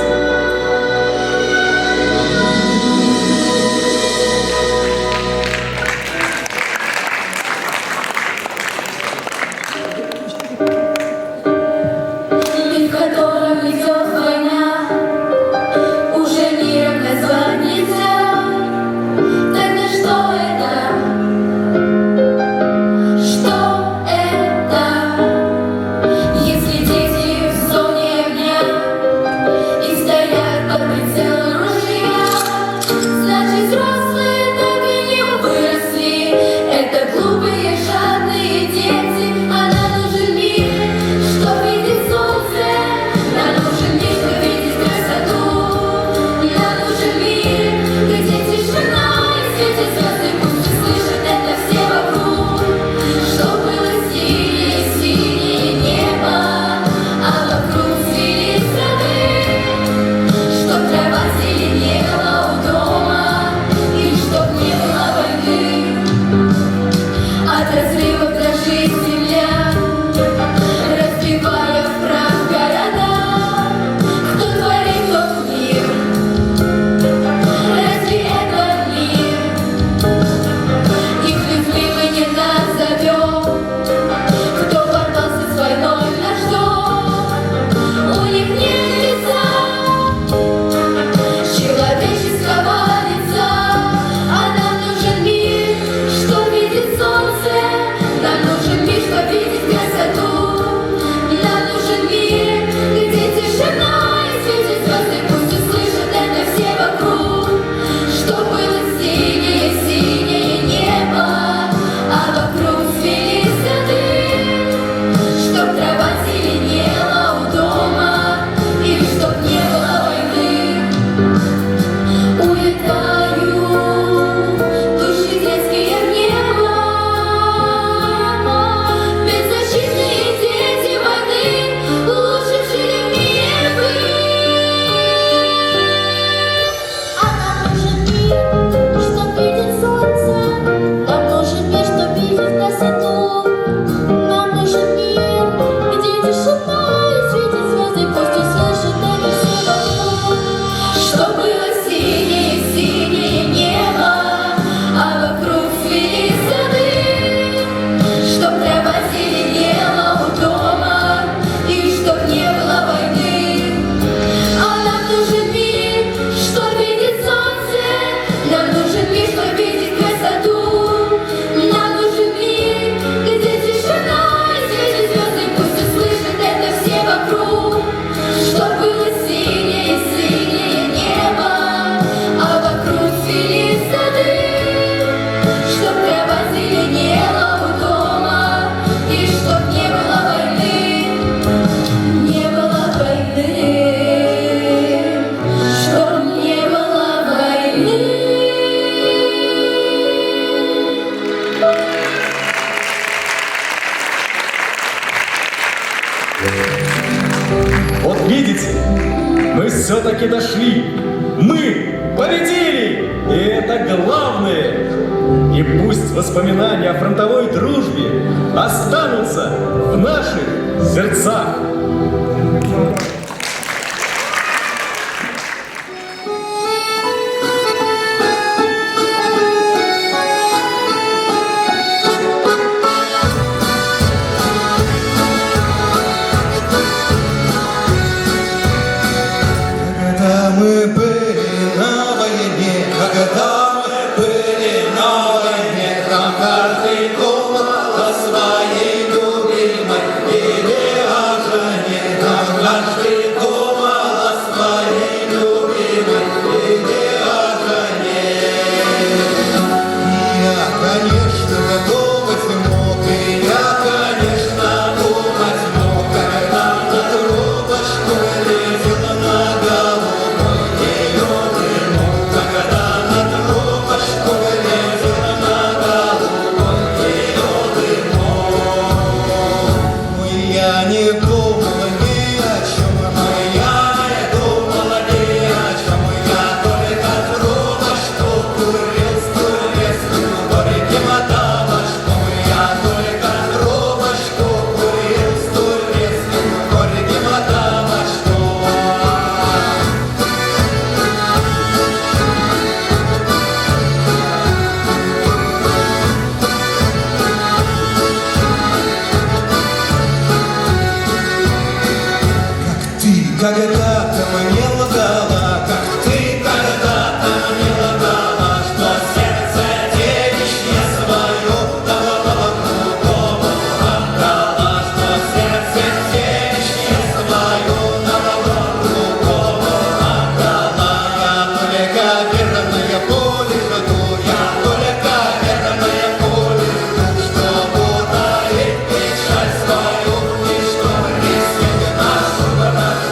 Мир, в котором идет война, уже миром назвать нельзя. Тогда что это? Что это? Если дети в зоне огня и стоят под прицелом ружья, значит взрослые так и не выросли. Это глупые, жадные дети, а нам нужен мир, что видит солнце. Нам нужен мир, что видит красоту. Нам нужен мир, где тишина и светят звезды, пусть услышат это все вокруг. Что было синее, синее небо, а вокруг цвели сады. Чтоб трава зеленела у дома, и чтоб не было войны. От разрывов дрожит земля, разбивая в прах города. Кто творит тот мир? Разве это мир? Их людьми мы не назовем. Кто ворвался с войной в наш дом? У них нет лица, человеческого лица. А нам нужен мир, что видит солнце. Нам нужен мир, что видит красоту. Нам нужен мир, где тишина и светят звезды, пусть услышат это все вокруг. Что было синее, синее небо, а вокруг цвели сады. Чтоб трава зеленела у дома, и чтоб не было войны. Улетают души детские в небо, беззащитные дети войны, лучше б жили в мире вы. А нам нужен мир, чтоб видеть солнце. Нам нужен мир, чтоб видеть красоту. Нам нужен мир, где тишина и светят звезды, пусть услышат это все вокруг. Что было синее, синее небо, а вокруг цвели сады. Чтоб трава зеленела у дома, и чтоб не было войны. А нам нужен мир, что видит солнце. Нам нужен мир, что видит красоту. Нам нужен мир, где тишина и светят звезды, пусть услышат это все вокруг. Что было синее, синее небо, а вокруг цвели сады. Чтоб трава зеленела у дома, и чтоб не было войны. Не было войны, чтоб не было войны. Вот видите, мы все-таки дошли. Мы победили! И это главное. И пусть воспоминания о фронтовой дружбе останутся в наших сердцах. Когда мы были на войне, когда мы были на войне, там каждый думал о своей любимой или о жене. я не думала ни о чем, но я не думала ни о чем. Я только трубочку курил с турецким горьким табачком. Я только трубочку курил с турецким горьким табачком. Когда-то мне лгала, как ты когда-то мне лгала, что сердце девичье свое давала другому отдала, что сердце девичье свое давала другому отдала. Я только верная пуля жду, я только верная пуля жду, что утаить печаль свою и что близких нашу вражду.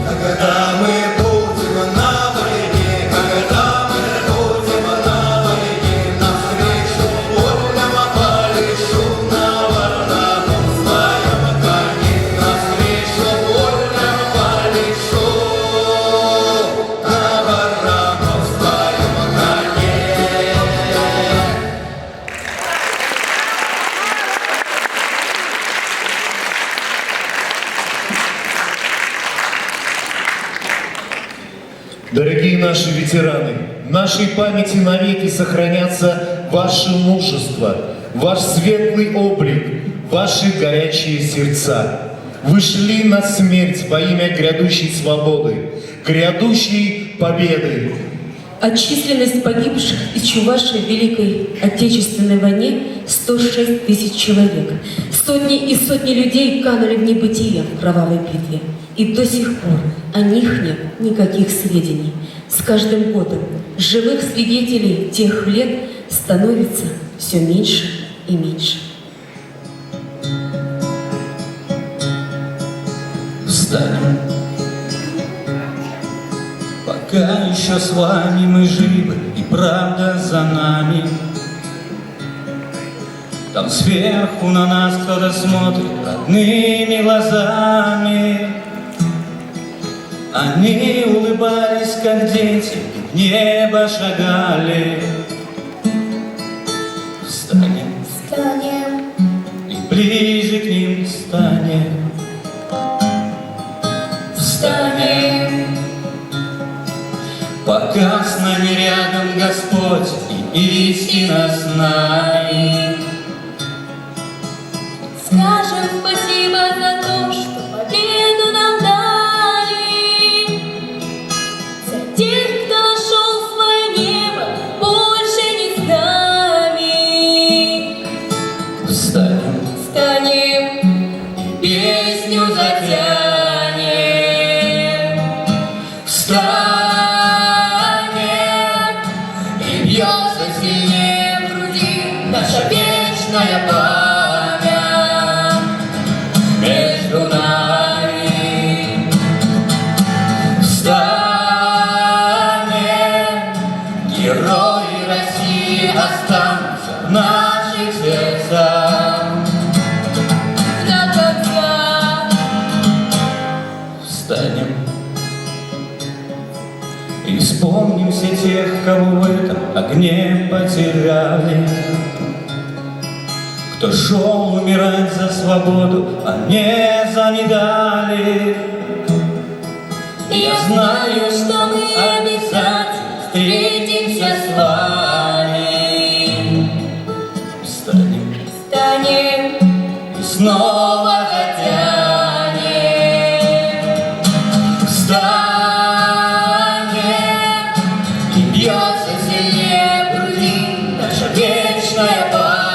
Когда мы будем на войне, когда мы будем на войне, навстречу полям полечу на варнаву своем коне, навстречу полям полечу на варнаву своем коне. Дорогие наши ветераны, в нашей памяти навеки сохранятся ваше мужество, ваш светлый облик, ваши горячие сердца. Вы шли на смерть во имя грядущей свободы, грядущей победы. А численность погибших из Чувашии в Великой Отечественной войне 106 тысяч человек. Сотни и сотни людей канули в небытие в кровавой битве. И до сих пор о них нет никаких сведений. С каждым годом живых свидетелей тех лет становится все меньше и меньше. Встанем, пока еще с вами мы живы, и правда за нами. Там сверху на нас кто-то смотрит родными глазами. Они улыбались, как дети, и в небо шагали. Встанем, Встанем, и ближе к ним станем. Встанем, пока с нами рядом Господь и истина с нами. скажем спасибо за то, что победу нам дали. За тех, кто нашел свое небо, больше не с нами. Встанем, Встанем, песню затянем. встанем, И бьется сильнее в груди наша вечная память между нами. встанем, герои России останутся в наших сердцах. До конца Встанем и вспомним все тех, кого в этом огне потеряли, кто шел умирать за свободу, а не за медали. я знаю, что мы обязательно встретимся с вами. Встанем Встанем и снова затянем. встанем, И бьется сильнее в груди наша вечная память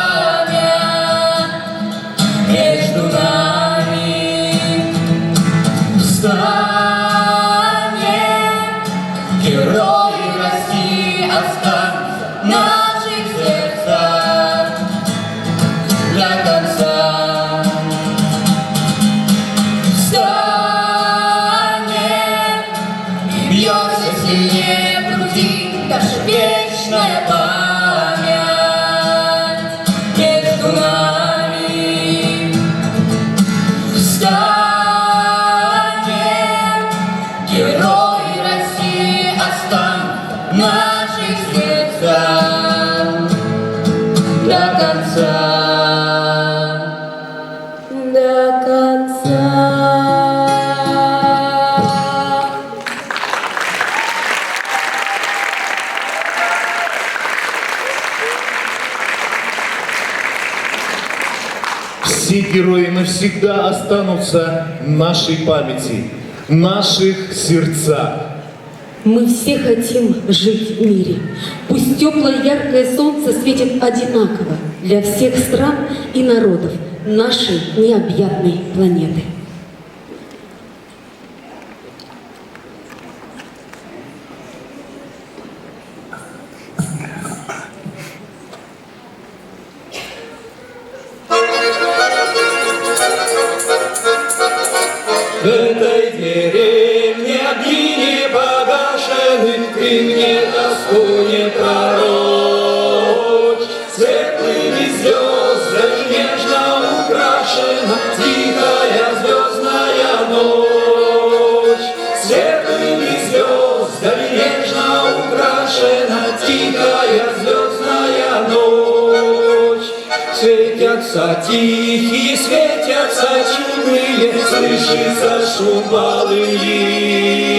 между нами. встанем, Герои России останутся в наших сердцах до конца. Встанем, и бьется сильнее в груди наша вечная вечная память между нами. Встанем, герои России, останутся в наших сердцах до конца. До конца. Все герои навсегда останутся в нашей памяти, в наших сердцах. Мы все хотим жить в мире. Пусть теплое яркое солнце светит одинаково для всех стран и народов нашей необъятной планеты. В этой деревне огни не погашены, ты мне тоску не пророчь. Светлыми звездами нежно украшена тихая звездная ночь. Светлыми звездами нежно украшена тихая звездная ночь. Светятся тихие, светятся чудные, слышится шум волыни.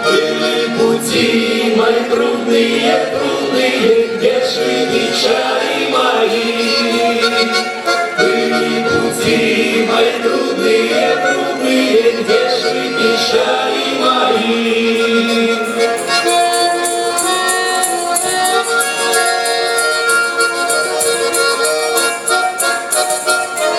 Были пути мои трудные, трудные, где же печали мои? Были пути мои трудные, трудные, где же печали мои?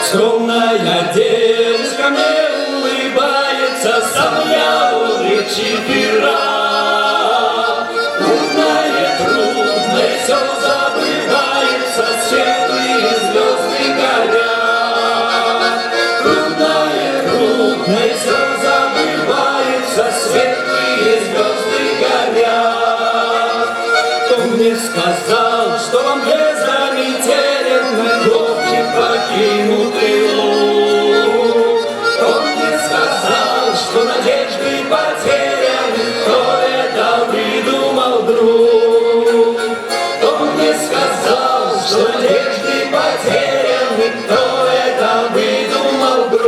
Скромная девушка мне улыбается, сам я улыбчив и рад. Трудное, трудное, все забывается, светлые звезды горят. Трудное, трудное, все забывается, светлые звезды горят. Кто мне сказал, что вам беззаметелен глубокий покинутый луг? Кто мне сказал, что надежды потеряны, кто это придумал вдруг? Кто мне сказал, что надежды потеряны, кто это придумал вдруг?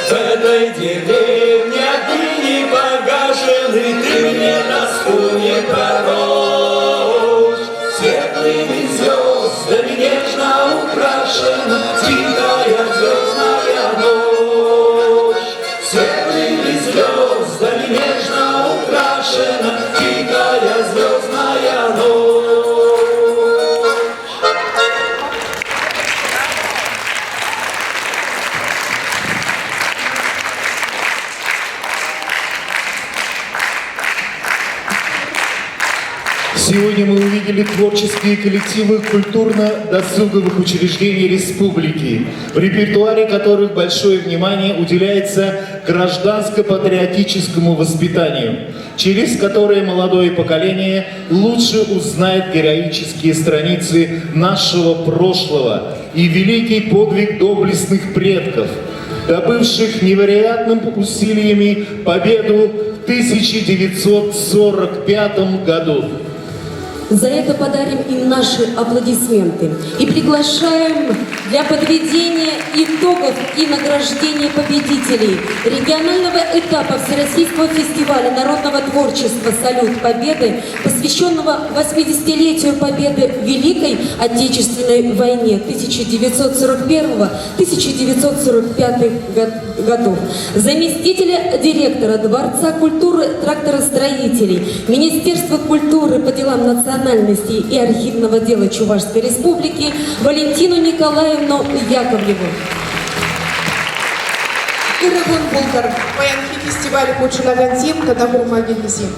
В этой деревне огни не погашены, ты мне тоску не пророчь. Светлыми звездами нежно украшена тихая звездная ночь. Светлыми звездами нежно украшена тихая звездная ночь. Сегодня мы увидели творческие коллективы культурно-досуговых учреждений республики, в репертуаре которых большое внимание уделяется гражданско-патриотическому воспитанию, через которое молодое поколение лучше узнает героические страницы нашего прошлого и великий подвиг доблестных предков, добывших невероятными усилиями победу в 1945 году. За это подарим им наши аплодисменты и приглашаем для подведения итогов и награждения победителей регионального этапа Всероссийского фестиваля народного творчества «Салют Победы», посвященного 80-летию Победы в Великой Отечественной войне 1941-1945 годов, заместителя директора Дворца культуры тракторостроителей, Министерства культуры по делам национальности и архивного дела Чувашской Республики Валентину Николаевну Яковлеву. Ирагон Булгар, баянхи фестиваля Кучунагантим, Татагур Магинизим.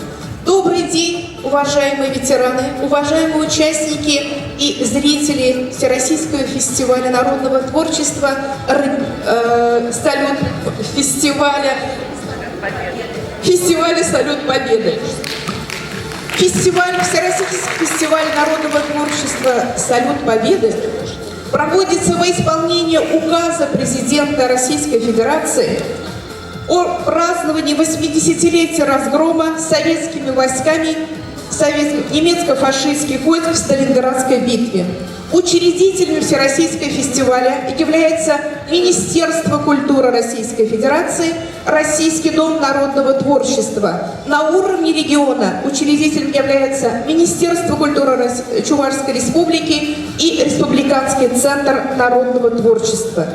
Добрый день, уважаемые ветераны, уважаемые участники и зрители Всероссийского фестиваля народного творчества, фестиваля «Салют Победы». Всероссийский фестиваль народного творчества «Салют Победы» проводится во исполнение указа президента Российской Федерации о праздновании 80-летия разгрома советскими войсками немецко-фашистских войск в Сталинградской битве. Учредителем Всероссийского фестиваля является Министерство культуры Российской Федерации, Российский дом народного творчества. На уровне региона учредителем является Министерство культуры Чувашской Республики и Республиканский центр народного творчества.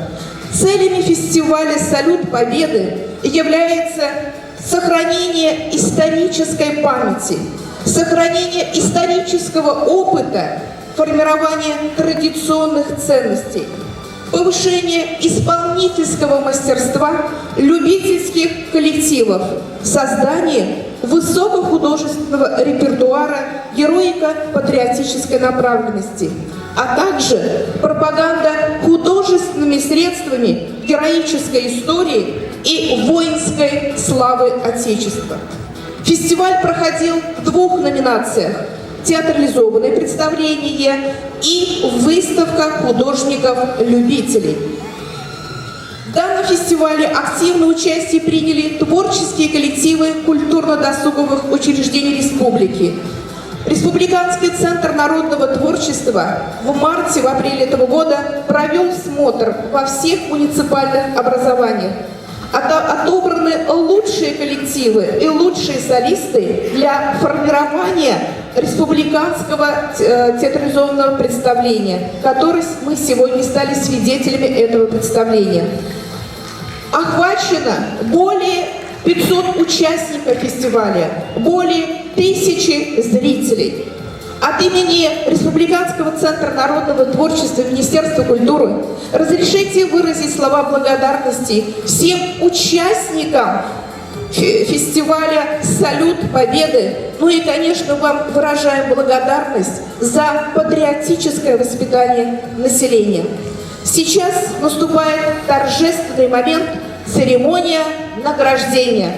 Целями фестиваля «Салют Победы» является сохранение исторической памяти, сохранение исторического опыта, формирование традиционных ценностей, повышение исполнительского мастерства любительских коллективов, создание высокохудожественного репертуара героико-патриотической направленности, а также пропаганда художественными средствами героической истории и воинской славы Отечества. Фестиваль проходил в двух номинациях: театрализованное представление и выставка художников-любителей. В данном фестивале активное участие приняли творческие коллективы культурно-досуговых учреждений республики. Республиканский центр народного творчества в марте, в апреле этого года провел смотр во всех муниципальных образованиях. Отобраны лучшие коллективы и лучшие солисты для формирования республиканского театрализованного представления, которое мы сегодня стали свидетелями этого представления. Охвачено более 500 участников фестиваля, более 1000 зрителей. От имени Республиканского центра народного творчества и Министерства культуры разрешите выразить слова благодарности всем участникам фестиваля «Салют Победы». Ну и, конечно, вам выражаем благодарность за патриотическое воспитание населения. Сейчас наступает торжественный момент – церемония награждения.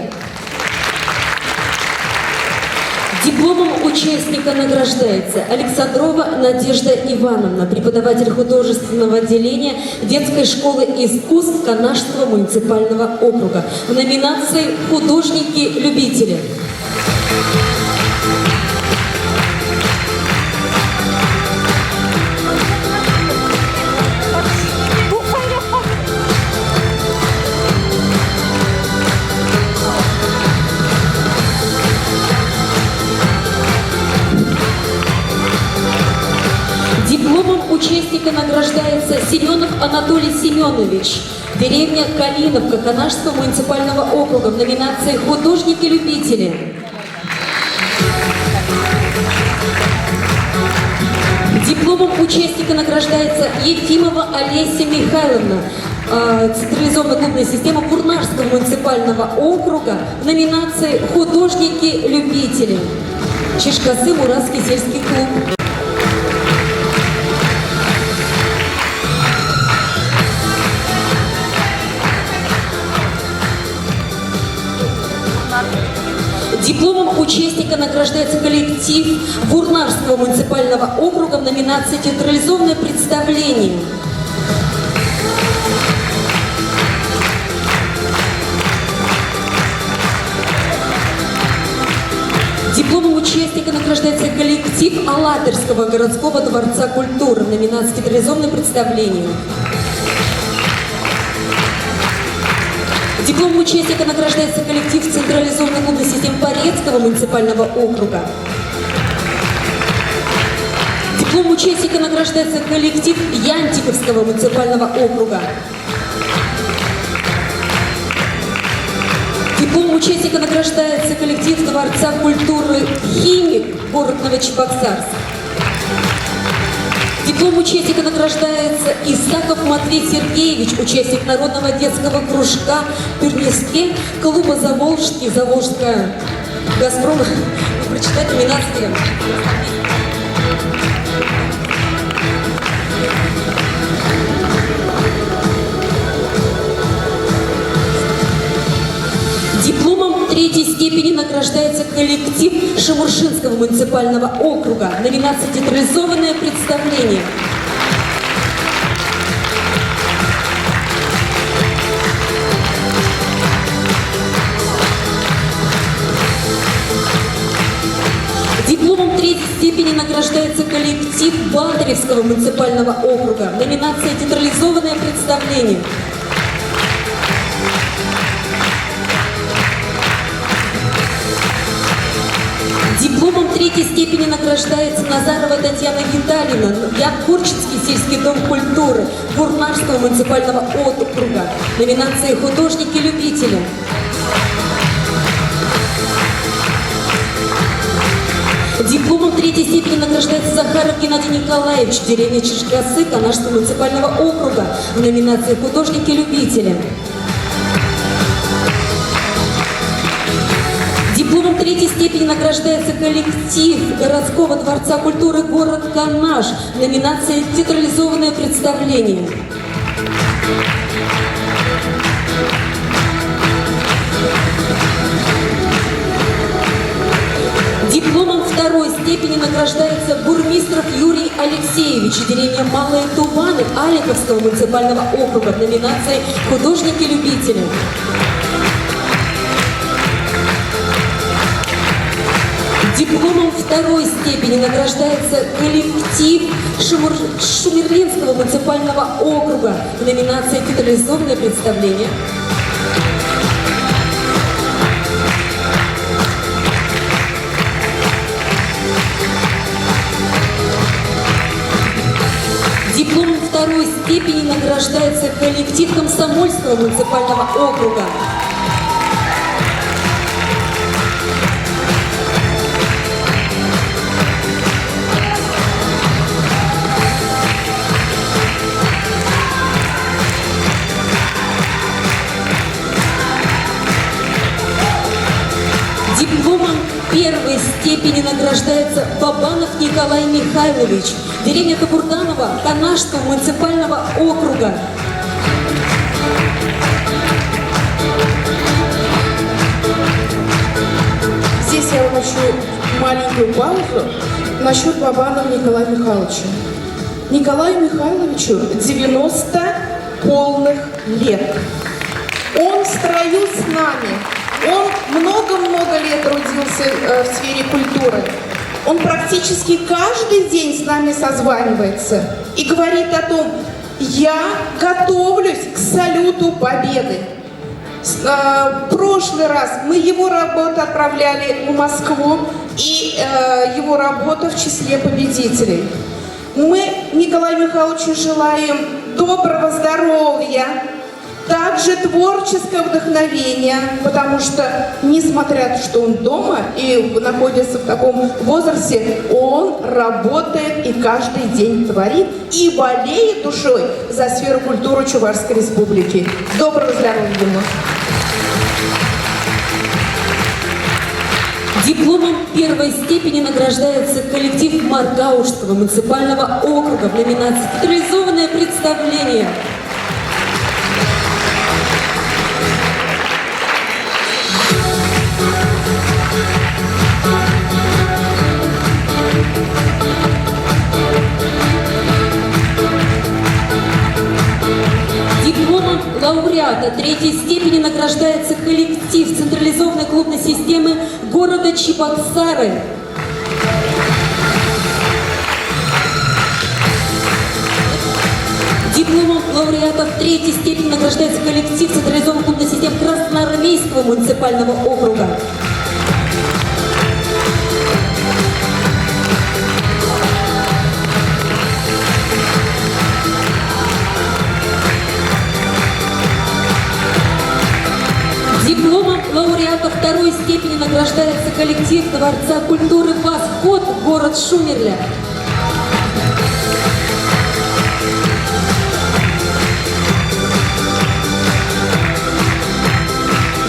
Дипломом участника награждается Александрова Надежда Ивановна, преподаватель художественного отделения детской школы искусств Канашского муниципального округа в номинации «Художники-любители». Дипломом участника награждается Семенов Анатолий Семенович, деревня Калиновка Канашского муниципального округа в номинации «Художники-любители». Дипломом участника награждается Ефимова Олеся Михайловна, централизованная клубная система Бурнашского муниципального округа в номинации «Художники-любители». Чешкасы, Муратский сельский клуб. Дипломом участника награждается коллектив Бурнашского муниципального округа в номинации «Театрализованное представление». Дипломом участника награждается коллектив Алатырского городского дворца культуры в номинации «Театрализованное представление». Дипломом участника награждается коллектив централизованной клубной системы Порецкого муниципального округа. Дипломом участника награждается коллектив Янтиковского муниципального округа. Дипломом участника награждается коллектив Дворца культуры «Химик», город Новочебоксарск. Диплом участника награждается Исаков Матвей Сергеевич, участник народного детского кружка в Пернеске, клуба «Заволжский», Заволжская, «Газпром», прочитать номинации. Дипломом третьей степени награждается коллектив Шамуршинского муниципального округа. Номинация «Театрализованное представление». Дипломом третьей степени награждается коллектив Балтаревского муниципального округа. Номинация «Театрализованное представление». Дипломом третьей степени награждается Назарова Татьяна Витальевна, Якурчинский сельский дом культуры Бурнарского муниципального округа. Номинация «Художники-любители». Дипломом третьей степени награждается Захаров Геннадий Николаевич, деревня Чешкасы Канашского муниципального округа в номинации «Художники-любители». Дипломом третьей степени награждается коллектив городского дворца культуры город Канаш в номинации «Театрализованное представление». Дипломом второй степени награждается бурмистров Юрий Алексеевич, деревня Малые Туваны Аликовского муниципального округа в номинации «Художники-любители». Дипломом второй степени награждается коллектив Шумерлинского муниципального округа в номинации «Театрализованное представление». Дипломом второй степени награждается коллектив Комсомольского муниципального округа. Дипломом первой степени награждается Бабанов Николай Михайлович, деревня Кабурданова Канашского муниципального округа. Здесь я внесу маленькую паузу насчет Бабанова Николая Михайловича. Николаю Михайловичу 90 полных лет. Он в строю с нами. Он много-много лет трудился в сфере культуры. Он практически каждый день с нами созванивается и говорит о том, я готовлюсь к салюту Победы. В прошлый раз мы его работу отправляли в Москву, и его работа в числе победителей. Мы Николаю Михайловичу желаем доброго здоровья, также творческое вдохновение, потому что, несмотря на то, что он дома и находится в таком возрасте, он работает и каждый день творит и болеет душой за сферу культуры Чувашской Республики. Доброго здоровья ему! Дипломом первой степени награждается коллектив Маргаушского муниципального округа в номинации «Театрализованное представление». Дипломом лауреата третьей степени награждается коллектив централизованной клубной системы города Чебоксары. Дипломом лауреата третьей степени награждается коллектив централизованной клубной системы Красноармейского муниципального округа. Дипломом лауреата второй степени награждается коллектив Дворца культуры «Восход», город Шумерля.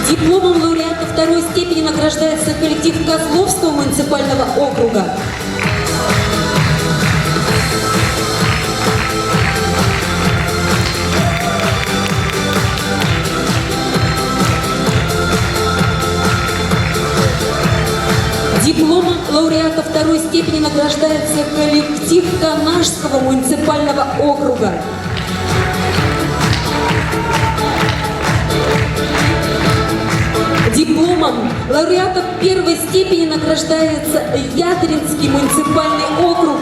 Дипломом лауреата второй степени награждается награждается коллектив Козловского муниципального округа. Дипломом лауреата второй степени награждается коллектив Канашского муниципального округа. Дипломом лауреата первой степени награждается Ядринский муниципальный округ.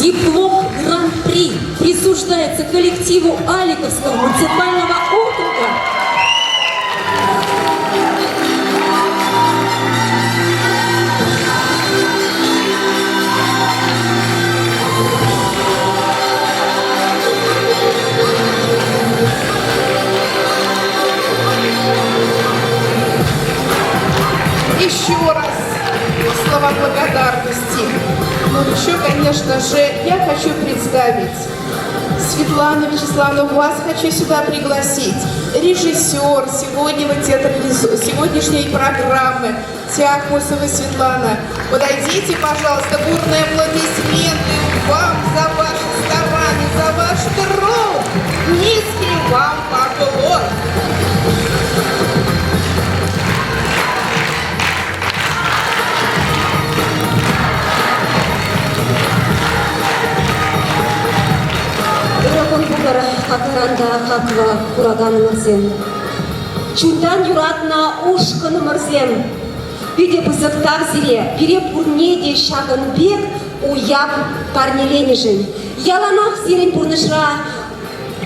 Диплом Гран-при присуждается коллективу Аликовского муниципального округа. Еще раз слова благодарности. Но еще, конечно же, я хочу представить Светлану Вячеславовну, вас хочу сюда пригласить. Режиссер сегодняшней программы Тяхмусова Светлана. Подойдите, пожалуйста, бурные аплодисменты вам за ваши старания, за ваш труд. Низкий вам поклон. Дорогой Бугар, Хакаранда, Хаква, Кураган Марзен. Чундан юратна ушкан Марзен. Видя бызыктав зире, пере пурнеде шаган бег, уяб парни ленежен. Яланах зирен пурнышра,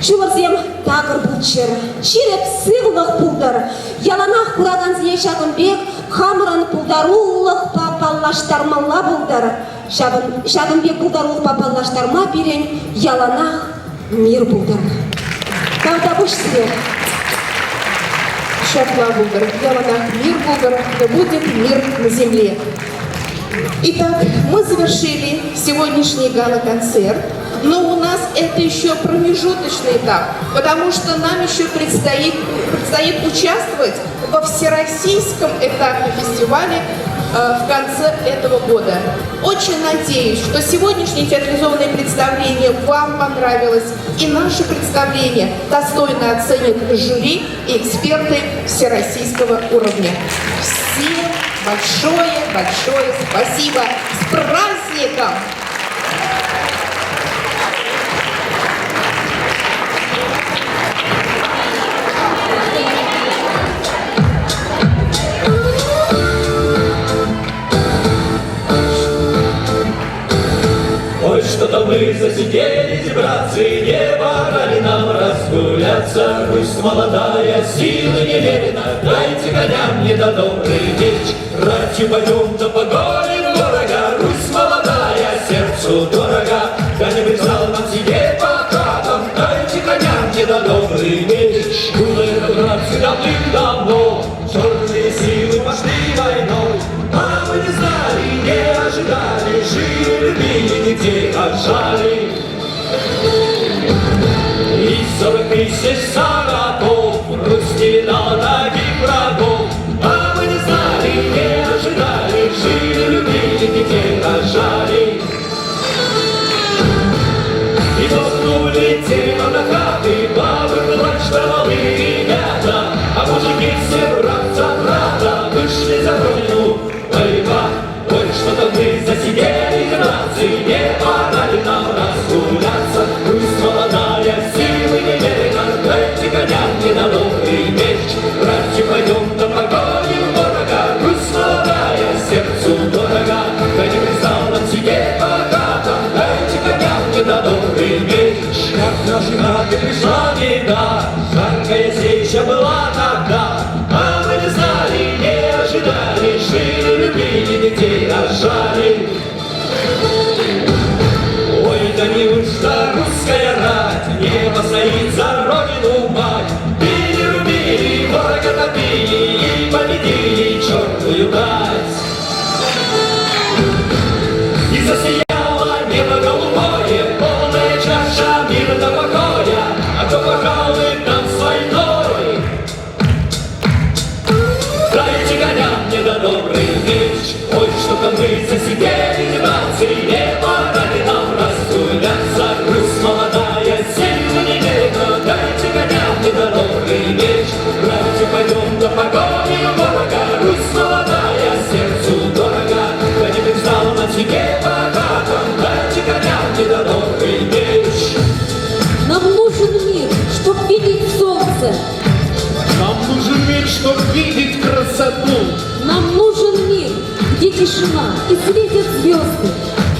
чуварзем тагыр булчер. Чиреп сывлах пулдар. Яланах Кураган зире шаган бег, хамран пулдаруллах папаллаштармалла булдар. Шаган бег пулдаруллах папаллаштарма берен, яланах мир булдар. Когда будешь свет? Шатла Булгар, Яланах мир Булгар, да будет мир на земле. Итак, мы завершили сегодняшний гала-концерт, но у нас это еще промежуточный этап, потому что нам еще предстоит участвовать во всероссийском этапе фестиваля в конце этого года. Очень надеюсь, что сегодняшнее театрализованное представление вам понравилось, и наше представление достойно оценят жюри и эксперты всероссийского уровня. Всем большое спасибо! С праздником! Ой, что-то мы засиделись, братцы, не пора ли нам разгуляться? Русь молодая, силы немерено, дайте коням мне до добрый веч. Братью пойдем да погоним ворога, Русь молодая, сердцу дорога. Я не признал нам сидеть по хатам, дайте коням мне до добрый веч. Было это, братцы, давным-давно, черные силы пошли войной, а мы не знали, не ожидали, жили, любили, нигде отжали. И 40 тысяч сороков хрустили на ноги врагов, а мы не знали, не ожидали, жили, любили, нигде отжали. И толкнули тело на хаты, бабы, плачь, штормовы ребята, а мужики все брат за брата вышли за родину воевать. Ой, что-то мы засидели, братцы, не пора ли нам разгуляться? Русь молодая, силы немерено, дайте коням мне на добрый меч.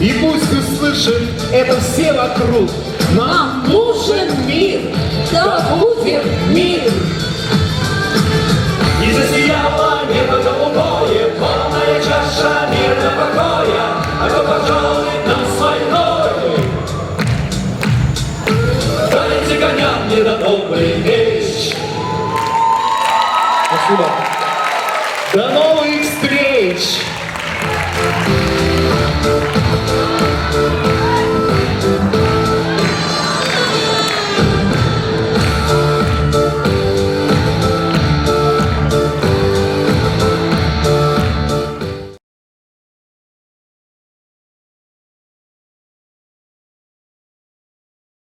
И пусть услышит это все вокруг. Нам нужен мир, да будет мир. И засияло небо голубое, полная чаша мирного покоя, а то, пожалуй, нам с войной. Дайте коням мне на добрый меч. Спасибо. До новых встреч!